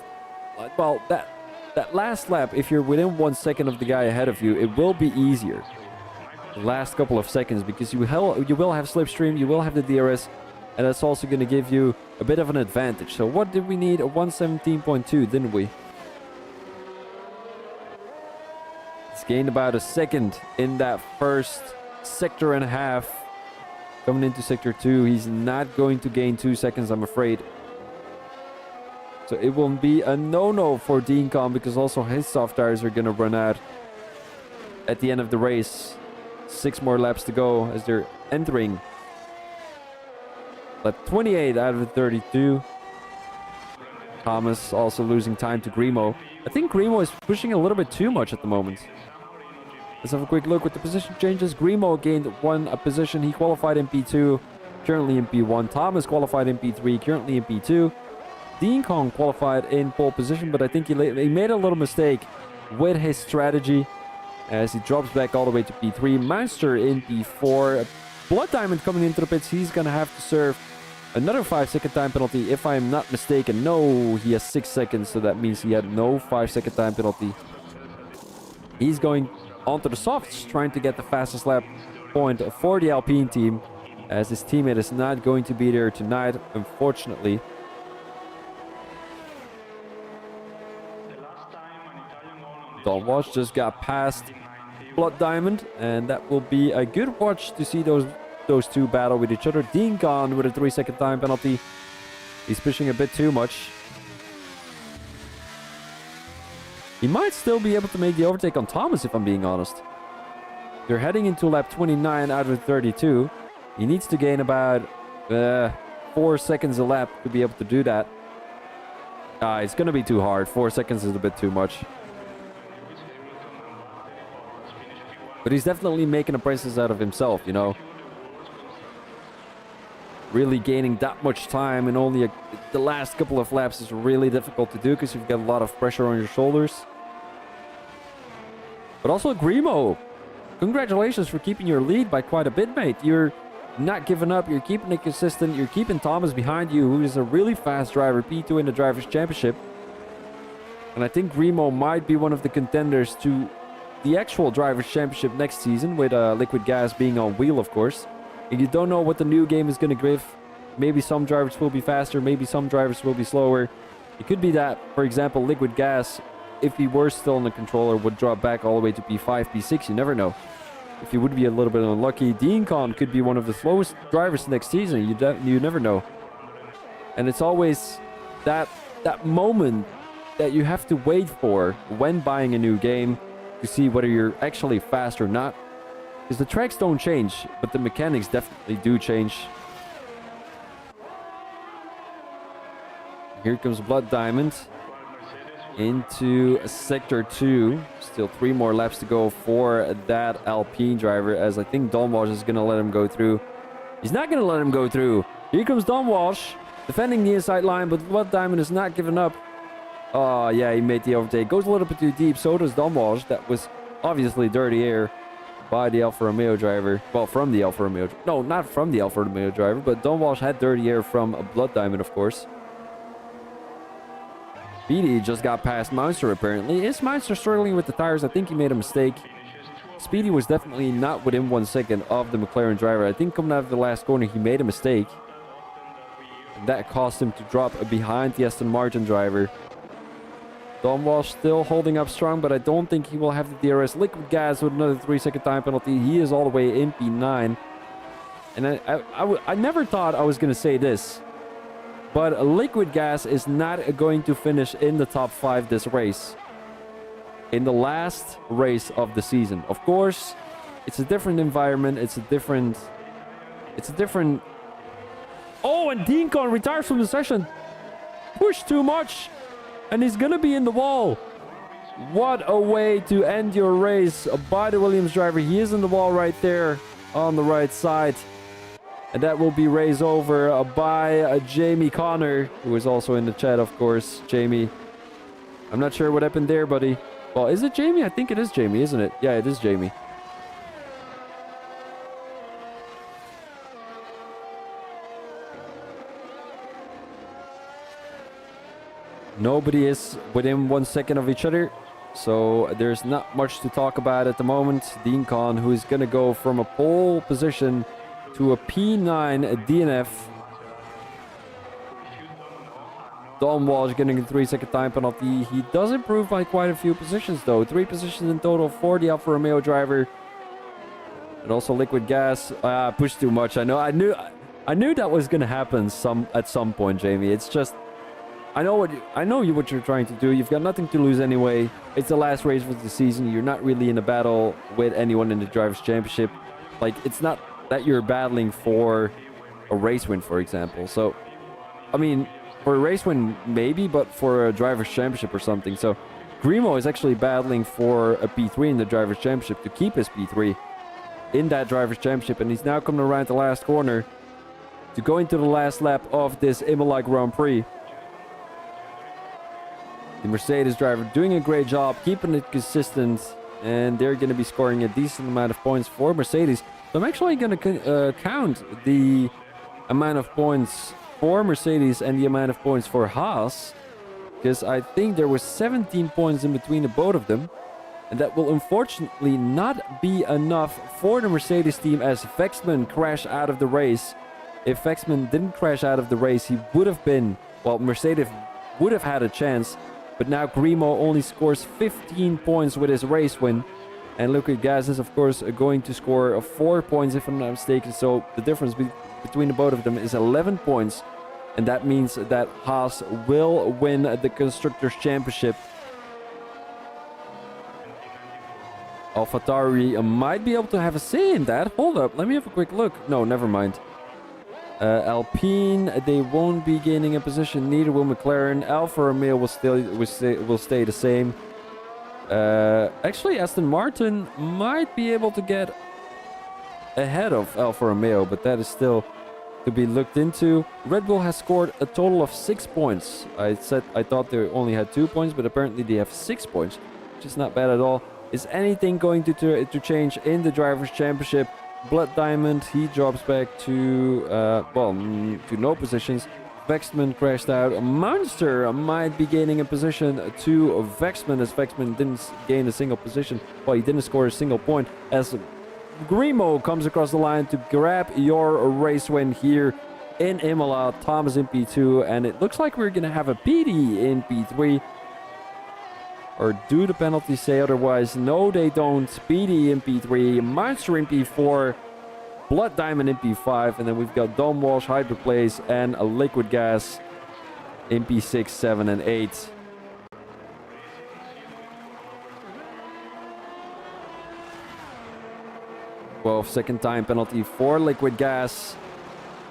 well, that last lap, if you're within 1 second of the guy ahead of you, it will be easier. The last couple of seconds, because you will have slipstream, you will have the DRS, and that's also going to give you a bit of an advantage. So what did we need? A 117.2, didn't we? It's gained about a second in that first sector and a half. Coming into sector 2, he's not going to gain 2 seconds, I'm afraid. So it will be a no-no for Dean Con, because also his soft tires are going to run out at the end of the race. 6 more laps to go as they're entering lap 28 out of 32. Thomas also losing time to Grimo. I think Grimo is pushing a little bit too much at the moment. Let's have a quick look with the position changes. Grimo gained 1 position. He qualified in P2, currently in P1. Thomas qualified in P3, currently in P2. Dean Kong qualified in pole position, but I think he made a little mistake with his strategy as he drops back all the way to P3. Monster in P4. Blood Diamond coming into the pits. He's going to have to serve another 5-second time penalty, if I'm not mistaken. No, he has 6 seconds, so that means he had no 5-second time penalty. He's going onto the softs, trying to get the fastest lap point for the Alpine team, as his teammate is not going to be there tonight, unfortunately. Don Watch just got past Blood Diamond, and that will be a good watch to see those two battle with each other. Dean Khan with a 3-second time penalty. He's pushing a bit too much. He might still be able to make the overtake on Thomas, if I'm being honest. They're heading into lap 29 out of 32. He needs to gain about 4 seconds a lap to be able to do that. It's going to be too hard. 4 seconds is a bit too much. But he's definitely making a princess out of himself, you know. Really gaining that much time in only the last couple of laps is really difficult to do because you've got a lot of pressure on your shoulders. But also Grimo, congratulations for keeping your lead by quite a bit, mate. You're not giving up, you're keeping it consistent, you're keeping Thomas behind you, who is a really fast driver, P2 in the Drivers' Championship. And I think Grimo might be one of the contenders to the actual Drivers' Championship next season, with Liquid Gas being on wheel, of course. And you don't know what the new game is going to give. Maybe some drivers will be faster, maybe some drivers will be slower. It could be that, for example, Liquid Gas, if he were still in the controller, would drop back all the way to P5, P6. You never know. If he would be a little bit unlucky, Dean Khan could be one of the slowest drivers next season. You never know. And it's always that moment that you have to wait for when buying a new game to see whether you're actually fast or not. Because the tracks don't change, but the mechanics definitely do change. Here comes Blood Diamond into Sector 2. Still 3 more laps to go for that Alpine driver, as I think Don Walsh is going to let him go through. He's not going to let him go through. Here comes Don Walsh, defending the inside line, but Blood Diamond is not giving up. Oh, yeah, he made the overtake. Goes a little bit too deep. So does Don Walsh. That was obviously dirty air by the Alfa Romeo driver. Well, from the Alfa Romeo. No, not from the Alfa Romeo driver, but Don Walsh had dirty air from Blood Diamond, of course. Speedy just got past Munster, apparently. Is Munster struggling with the tires? I think he made a mistake. Speedy was definitely not within 1 second of the McLaren driver. I think coming out of the last corner, he made a mistake. And that caused him to drop behind the Aston Martin driver. Don Walsh still holding up strong, but I don't think he will have the DRS. Liquid Gas with another 3-second time penalty. He is all the way in P9. And I never thought I was going to say this, but Liquid Gas is not going to finish in the top 5 this race. In the last race of the season. Of course, it's a different environment. It's a different... Oh, and Deacon retires from the session. Push too much. And he's going to be in the wall. What a way to end your race by the Williams driver. He is in the wall right there on the right side. And that will be race over by Jamie Connor, who is also in the chat, of course. Jamie, I'm not sure what happened there, buddy. Well, is it Jamie? I think it is Jamie, isn't it? Yeah, it is Jamie. Nobody is within 1 second of each other, so there's not much to talk about at the moment. Dean Khan, who is going to go from a pole position to a P9 DNF. Don Walsh getting a 3-second time penalty. He does improve by quite a few positions, though. 3 positions in total for the Alfa Romeo driver. And also Liquid Gas. Pushed too much. I knew that was going to happen at some point, Jamie. It's just... I know what you're trying to do. You've got nothing to lose anyway. It's the last race of the season. You're not really in a battle with anyone in the Drivers' Championship. Like, it's not that you're battling for a race win, for example. So, I mean, for a race win, maybe, but for a Drivers' Championship or something. So, Grimo is actually battling for a P3 in the Drivers' Championship to keep his P3 in that Drivers' Championship. And he's now coming around the last corner to go into the last lap of this Imola Grand Prix. The Mercedes driver doing a great job, keeping it consistent, and they're going to be scoring a decent amount of points for Mercedes. So I'm actually going to count the amount of points for Mercedes and the amount of points for Haas, because I think there was 17 points in between the both of them, and that will unfortunately not be enough for the Mercedes team as Vexman crashed out of the race. If Vexman didn't crash out of the race, he would have been, well, Mercedes would have had a chance. But now Grimo only scores 15 points with his race win. And Liquid Gas is, of course, going to score 4 points, if I'm not mistaken. So the difference between the both of them is 11 points. And that means that Haas will win the Constructors' Championship. AlphaTauri might be able to have a say in that. Hold up, let me have a quick look. No, never mind. Alpine, they won't be gaining a position. Neither will McLaren. Alfa Romeo will stay the same. Actually, Aston Martin might be able to get ahead of Alfa Romeo, but that is still to be looked into. Red Bull has scored a total of 6 points. I thought they only had 2 points, but apparently they have 6 points, which is not bad at all. Is anything going to change in the Drivers' Championship? Blood Diamond, he drops back to, to no positions. Vexman crashed out. Munster might be gaining a position to Vexman, as Vexman didn't gain a single position. Well, he didn't score a single point, as Grimo comes across the line to grab your race win here in Imola. Thomas in P2, and it looks like we're going to have a PD in P3. Or do the penalties say otherwise? No, they don't. PD in P3, Munster in P4, Blood Diamond in P5, and then we've got Don Walsh, Hyperplace, and a Liquid Gas in P6, 7, and 8. 12-second time penalty for liquid gas.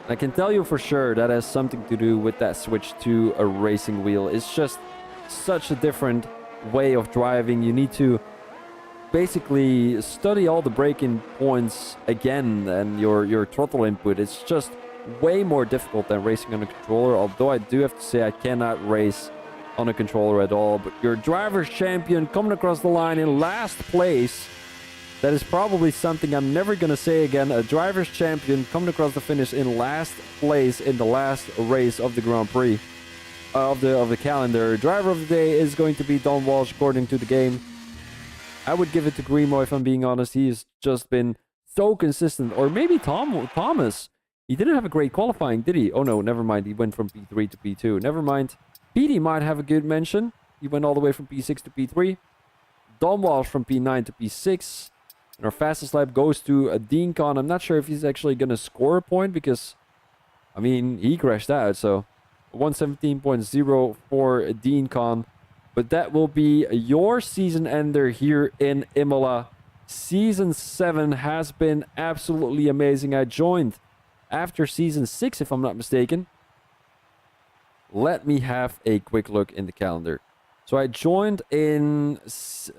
I can tell you for sure that has something to do with that switch to a racing wheel. It's just such a different way of driving. You need to basically study all the braking points again and your throttle input. It's just way more difficult than racing on a controller, although I do have to say I cannot race on a controller at all. But your driver's champion coming across the line in last place. That is probably something I'm never going to say again. A driver's champion coming across the finish in last place in the last race of the Grand Prix of the calendar. Driver of the day is going to be Don Walsh according to the game. I would give it to Grimo if I'm being honest. He has just been so consistent. Or maybe Thomas. He didn't have a great qualifying, did he? Oh no, never mind. He went from P3 to P2. Never mind. Petey might have a good mention. He went all the way from P6 to P3. Don Walsh from P9 to P6. And our fastest lap goes to Dean Con. I'm not sure if he's actually going to score a point because, I mean, he crashed out. So 117.0 for Dean Con. But that will be your season ender here in Imola. Season 7 has been absolutely amazing. I joined after Season 6, if I'm not mistaken. Let me have a quick look in the calendar. So I joined in season,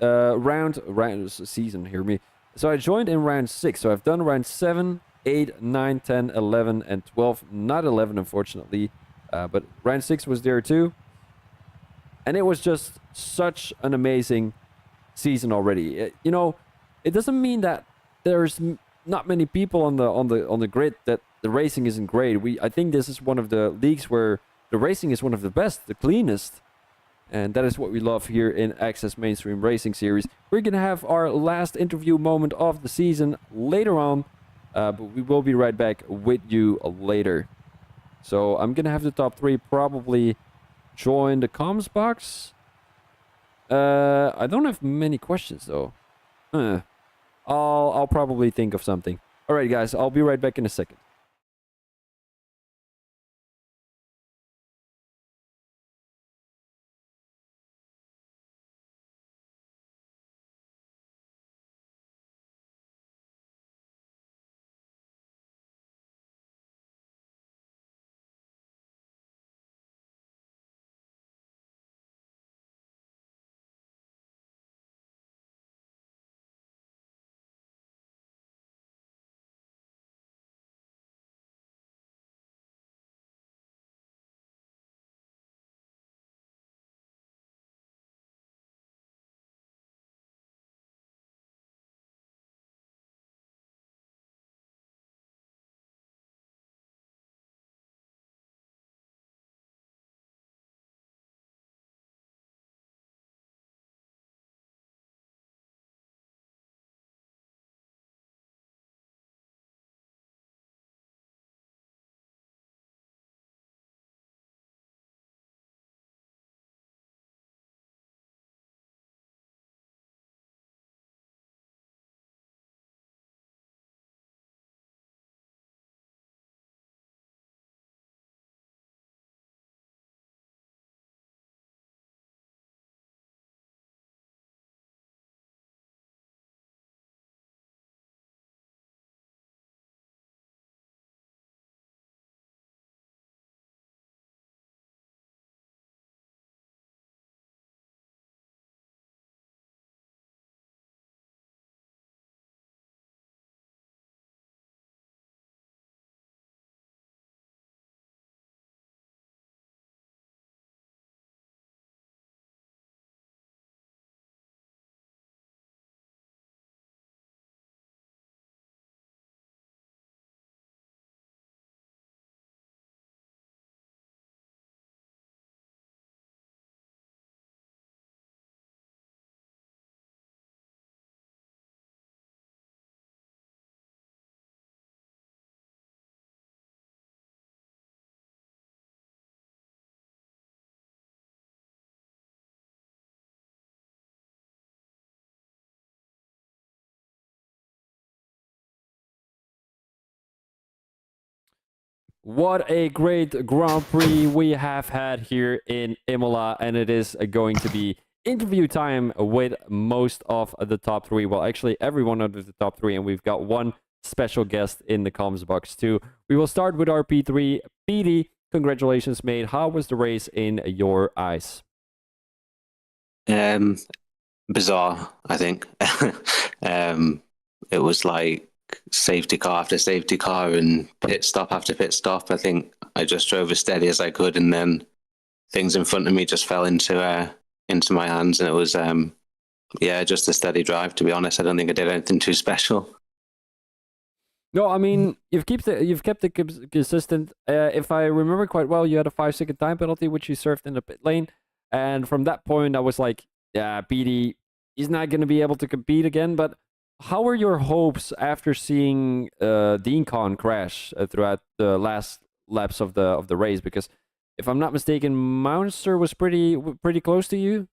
hear me. So I joined in round 6. So I've done round 7, 8, 9, 10, 11, and 12. Not 11, unfortunately. But round 6 was there too. And it was just such an amazing season already. You know, it doesn't mean that there's not many people on the grid that the racing isn't great. I think this is one of the leagues where the racing is one of the best, the cleanest. And that is what we love here in Access Mainstream Racing Series. We're going to have our last interview moment of the season later on. But we will be right back with you later. So I'm going to have the top 3 probably join the comms box. I don't have many questions though. I'll probably think of something. Alright guys, I'll be right back in a second. What a great Grand Prix we have had here in Imola, and it is going to be interview time with most of the top three. Well, actually, everyone of the top three, and we've got one special guest in the comms box too. We will start with our P3. PD, congratulations, mate. How was the race in your eyes?
Bizarre, I think. It was like safety car after safety car and pit stop after pit stop. I think I just drove as steady as I could, and then things in front of me just fell into my hands, and it was just a steady drive. To be honest, I don't think I did anything too special.
No, I mean you've kept it consistent. If I remember quite well, you had a 5-second time penalty which you served in the pit lane, and from that point I was like, yeah, PD, he's not going to be able to compete again. But how were your hopes after seeing Dean Con crash throughout the last laps of the race? Because if I'm not mistaken, Mounster was pretty close to you.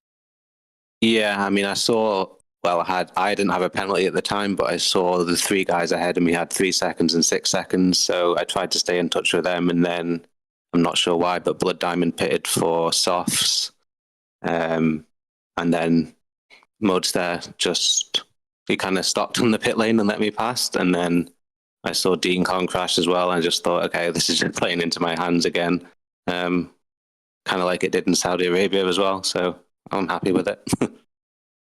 Yeah, I mean, I saw. Well, I didn't have a penalty at the time, but I saw the three guys ahead of me had 3 seconds and 6 seconds. So I tried to stay in touch with them, and then I'm not sure why, but Blood Diamond pitted for softs, and then Modster he kind of stopped on the pit lane and let me pass, and then I saw Dean Con crash as well, and I just thought, okay, this is just playing into my hands again, kind of like it did in Saudi Arabia as well. So I'm happy with it.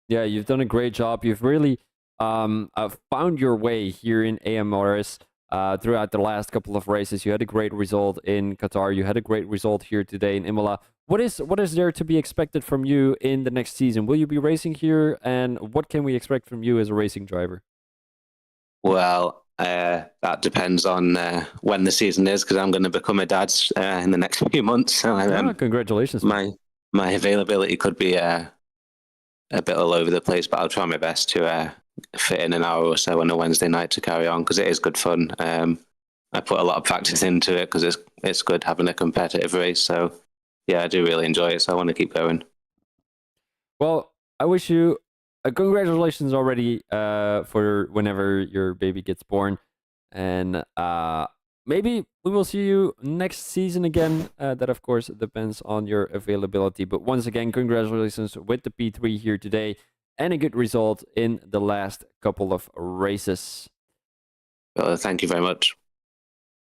Yeah, you've done a great job. You've really found your way here in AMRS throughout the last couple of races. You had a great result in Qatar. You had a great result here today in Imola. What is there to be expected from you in the next season? Will you be racing here, and what can we expect from you as a racing driver?
Well, that depends on when the season is, because I'm going to become a dad in the next few months. So
Congratulations.
My availability could be a bit all over the place, but I'll try my best to fit in an hour or so on a Wednesday night to carry on, because it is good fun. I put a lot of practice into it because it's good having a competitive race. So yeah, I do really enjoy it. So I want to keep going.
Well, I wish you congratulations already for whenever your baby gets born, and maybe we will see you next season again. That, of course, depends on your availability. But once again, congratulations with the P3 here today, and a good result in the last couple of races.
Well, thank you very much.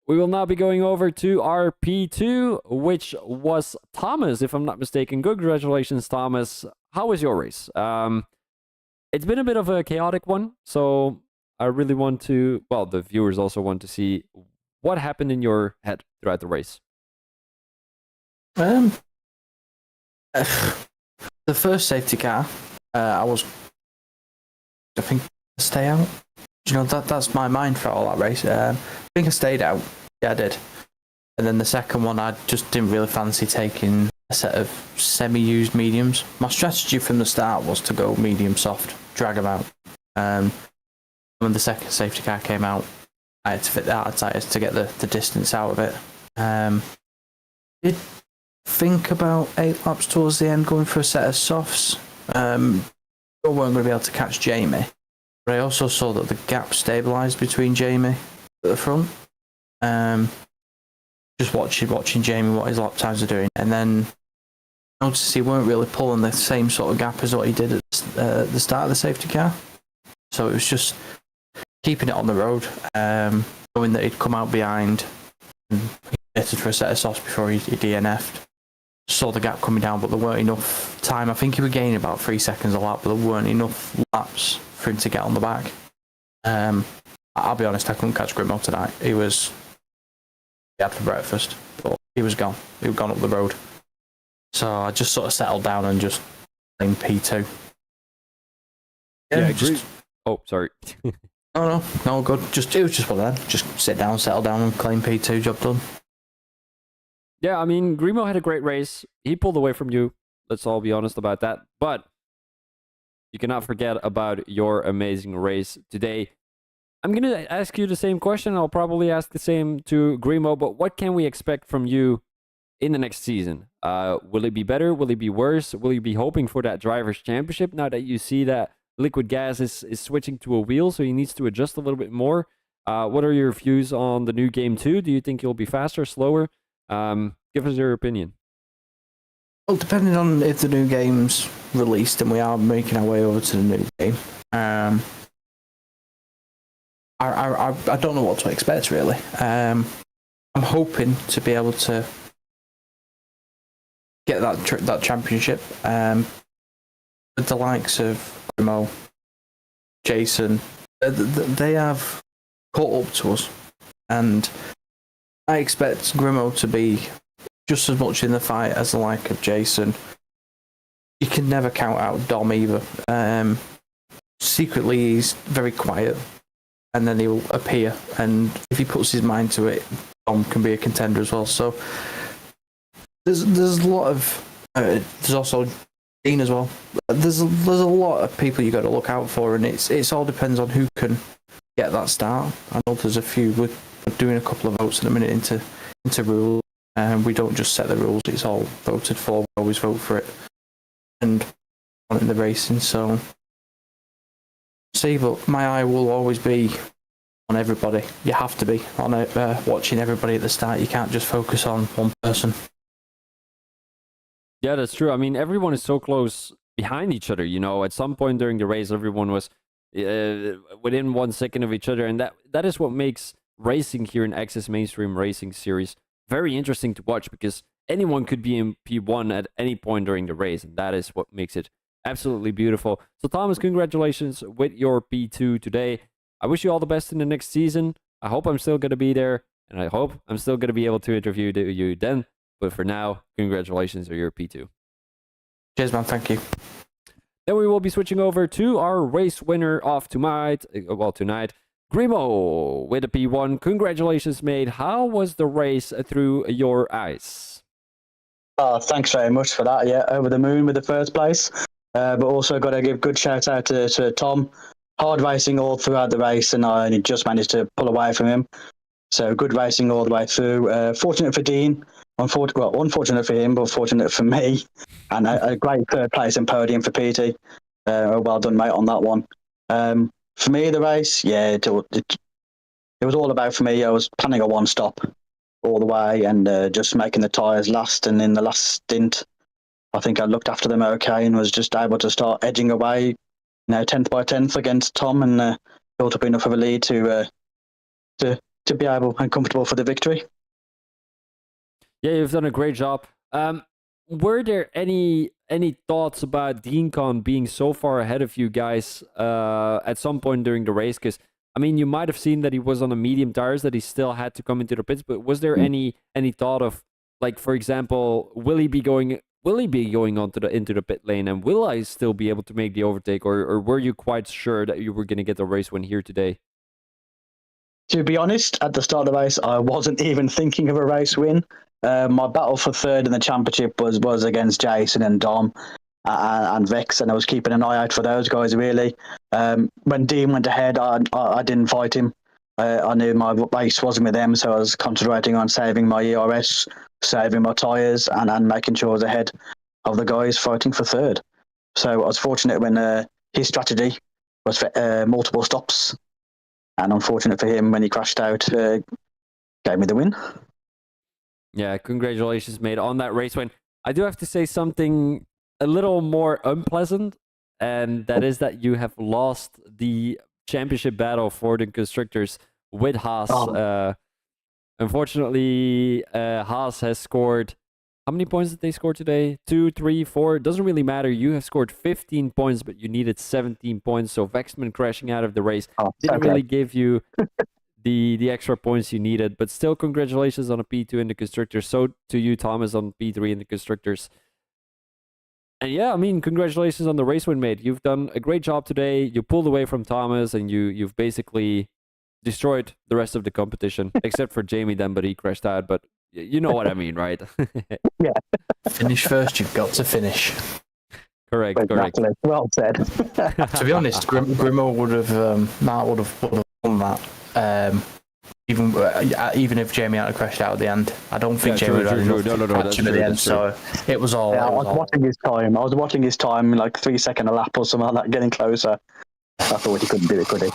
We will now be going over to our P2, which was Thomas, if I'm not mistaken. Congratulations, Thomas. How was your race? It's been a bit of a chaotic one, so I really want to, well, the viewers also want to see what happened in your head throughout the race.
The first safety car, I think, stay out. You know, that's my mind for all that race. I think I stayed out. Yeah, I did. And then the second one, I just didn't really fancy taking a set of semi-used mediums. My strategy from the start was to go medium soft, drag them out. When the second safety car came out, I had to fit the hard tyres to get the distance out of it. Did think about 8 laps towards the end going for a set of softs. We weren't going to be able to catch Jamie. But I also saw that the gap stabilised between Jamie at the front. Just watching Jamie, what his lap times are doing, and then I noticed he weren't really pulling the same sort of gap as what he did at the start of the safety car. So it was just keeping it on the road, knowing that he'd come out behind and he waited for a set of softs before he DNF'd. Saw the gap coming down, but there weren't enough time. I think he was gaining about 3 seconds a lap, but there weren't enough laps for him to get on the back. I'll be honest, I couldn't catch Grimo tonight. He had for breakfast, but he was gone. He was gone up the road. So I just sort of settled down and just playing P2.
Yeah, just... Oh, sorry.
No, good. It was just one of them. Just sit down, settle down, and claim P2. Job done.
Yeah, I mean, Grimo had a great race. He pulled away from you. Let's all be honest about that. But you cannot forget about your amazing race today. I'm going to ask you the same question. I'll probably ask the same to Grimo, but what can we expect from you in the next season? Will it be better? Will it be worse? Will you be hoping for that driver's championship now that you see that Liquid Gas is switching to a wheel, so he needs to adjust a little bit more? What are your views on the new game 2? Do you think you'll be faster, slower? Give us your opinion.
Well, depending on if the new game's released and we are making our way over to the new game, I don't know what to expect really. I'm hoping to be able to get that championship with the likes of Grimo, Jason. They have caught up to us, and I expect Grimo to be just as much in the fight as the like of Jason. You can never count out Dom either. Secretly, he's very quiet, and then he'll appear, and if he puts his mind to it, Dom can be a contender as well. So there's a lot of there's also Dean as well. There's a lot of people you got to look out for, and it's all depends on who can get that start. I know there's a few. We're doing a couple of votes in a minute into rules, and we don't just set the rules. It's all voted for. We always vote for it, and on in the racing. So see, but my eye will always be on everybody. You have to be on it, watching everybody at the start. You can't just focus on one person.
Yeah, that's true. I mean, everyone is so close behind each other. You know, at some point during the race, everyone was within 1 second of each other, and that is what makes racing here in Access Mainstream Racing Series very interesting to watch, because anyone could be in P1 at any point during the race, and that is what makes it absolutely beautiful. So Thomas, congratulations with your P2 today. I wish you all the best in the next season. I hope I'm still going to be there, and I hope I'm still going to be able to interview you then. But for now, congratulations on your P2.
Cheers, man. Thank you.
Then we will be switching over to our race winner of tonight. Grimo with a P1. Congratulations, mate. How was the race through your eyes?
Thanks very much for that. Yeah, over the moon with the first place. But also got to give good shout out to Tom. Hard racing all throughout the race, and I only just managed to pull away from him. So good racing all the way through. Fortunate for Dean. Unfortunate for him, but fortunate for me. And a great third place and podium for PT. Well done, mate, on that one. For me, the race, yeah, it was all about for me. I was planning a one stop all the way and just making the tyres last. And in the last stint, I think I looked after them okay and was just able to start edging away, 10th by 10th against Tom, and built up enough of a lead to be able and comfortable for the victory.
Yeah, you've done a great job. Were there any thoughts about DeanCon being so far ahead of you guys at some point during the race? Because I mean, you might have seen that he was on the medium tires, that he still had to come into the pits. But was there any thought of, like, for example, will he be going onto into the pit lane, and will I still be able to make the overtake, or were you quite sure that you were going to get the race win here today?
To be honest, at the start of the race, I wasn't even thinking of a race win. My battle for third in the championship was against Jason and Dom and Vex, and I was keeping an eye out for those guys, really. When Dean went ahead, I didn't fight him. I knew my race wasn't with them, so I was concentrating on saving my ERS, saving my tyres, and making sure I was ahead of the guys fighting for third. So I was fortunate when his strategy was for multiple stops, and unfortunate for him when he crashed out, gave me the win.
Yeah, congratulations, mate, on that race win. I do have to say something a little more unpleasant, and that is that you have lost the championship battle for the constructors with Haas. Unfortunately, Haas has scored... How many points did they score today? 2, 3, 4? It doesn't really matter. You have scored 15 points, but you needed 17 points. So Vexman crashing out of the race didn't really give you the extra points you needed. But still, congratulations on a P2 in the constructors. So to you, Thomas, on P3 in the constructors. And yeah, I mean, congratulations on the race win, mate. You've done a great job today. You pulled away from Thomas, and you've basically destroyed the rest of the competition, except for Jamie then, but he crashed out. But you know what I mean, right?
Yeah.
Finish first, you've got to finish.
Correct.
Well said.
To be honest, Grimo would have, Matt would have won that. Even if Jamie had crashed out at the end, I don't think Jamie would have enough to catch him at the end. So it was all.
Yeah, I was watching his time. I was watching his time, like 3 second a lap or something like that, getting closer. I thought he couldn't do it, could he?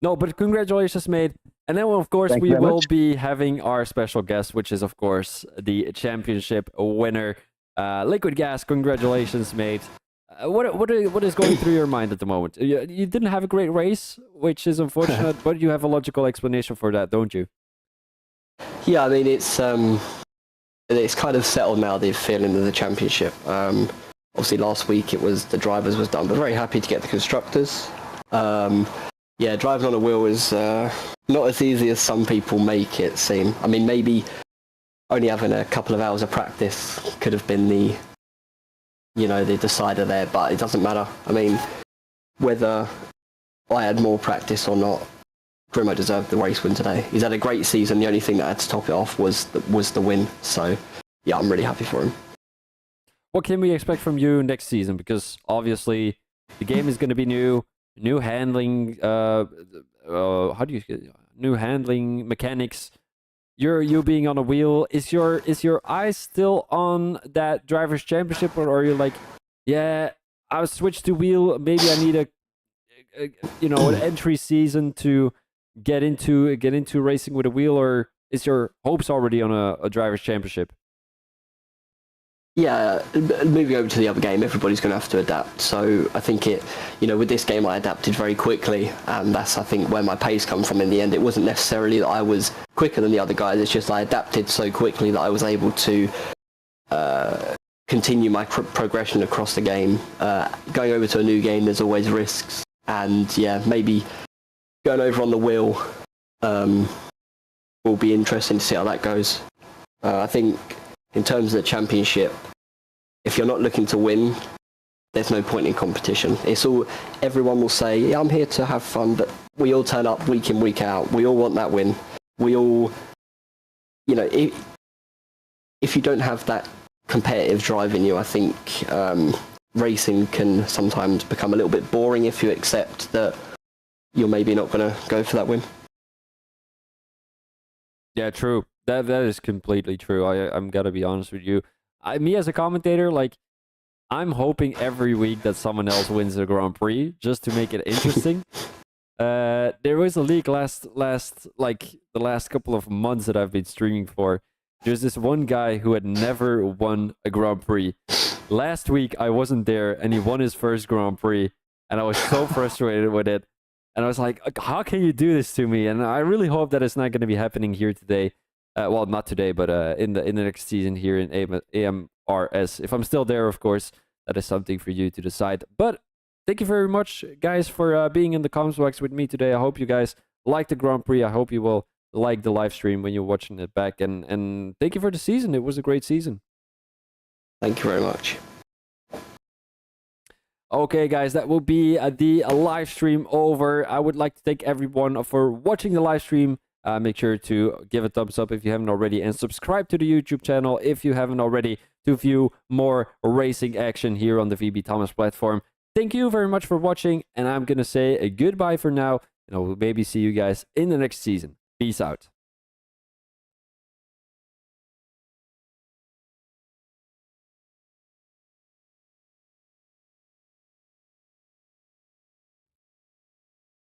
No, but congratulations, mate. And then, of course,
Thank you
we
very
will
much.
be having our special guest, which is, of course, the championship winner, Liquid Gas. Congratulations, mate. What is going through your mind at the moment? You didn't have a great race, which is unfortunate, but you have a logical explanation for that, don't you?
Yeah, I mean it's kind of settled now. The feeling of the championship. Obviously, last week it was the drivers was done, but very happy to get the constructors. Yeah, driving on a wheel is not as easy as some people make it seem. I mean, maybe only having a couple of hours of practice could have been the decider there, but it doesn't matter. I mean, whether I had more practice or not, Grimo deserved the race win today. He's had a great season. The only thing that had to top it off was the win. So, yeah, I'm really happy for him.
What can we expect from you next season? Because obviously the game is going to be new handling. New handling mechanics. You being on a wheel. Is your eye still on that drivers' championship, or are you like, yeah, I'll switch to wheel. Maybe I need an entry season to get into racing with a wheel, or is your hopes already on a drivers' championship?
Yeah, moving over to the other game, everybody's going to have to adapt. So I think with this game I adapted very quickly, and that's, I think, where my pace comes from in the end. It wasn't necessarily that I was quicker than the other guys, it's just I adapted so quickly that I was able to continue my progression across the game. Going over to a new game, there's always risks, and yeah, maybe going over on the wheel will be interesting to see how that goes. I think in terms of the championship, if you're not looking to win, there's no point in competition. Everyone will say, yeah, I'm here to have fun, but we all turn up week in, week out. We all want that win. We all, if you don't have that competitive drive in you, I think racing can sometimes become a little bit boring if you accept that you're maybe not going to go for that win.
Yeah, true. That is completely true. I'm gonna be honest with you. Me as a commentator, like, I'm hoping every week that someone else wins the Grand Prix just to make it interesting. There was a league the last couple of months that I've been streaming for. There's this one guy who had never won a Grand Prix. Last week I wasn't there, and he won his first Grand Prix, and I was so frustrated with it. And I was like, how can you do this to me? And I really hope that it's not going to be happening here today. Well, not today, but in the next season here in AMRS. If I'm still there, of course, that is something for you to decide. But thank you very much, guys, for being in the comments box with me today. I hope you guys like the Grand Prix. I hope you will like the live stream when you're watching it back. And thank you for the season. It was a great season.
Thank you very much.
Okay, guys, that will be the live stream over. I would like to thank everyone for watching the live stream. Make sure to give a thumbs up if you haven't already, and subscribe to the YouTube channel if you haven't already, to view more racing action here on the VB Thomas platform. Thank you very much for watching, and I'm going to say a goodbye for now, and I will maybe see you guys in the next season. Peace out.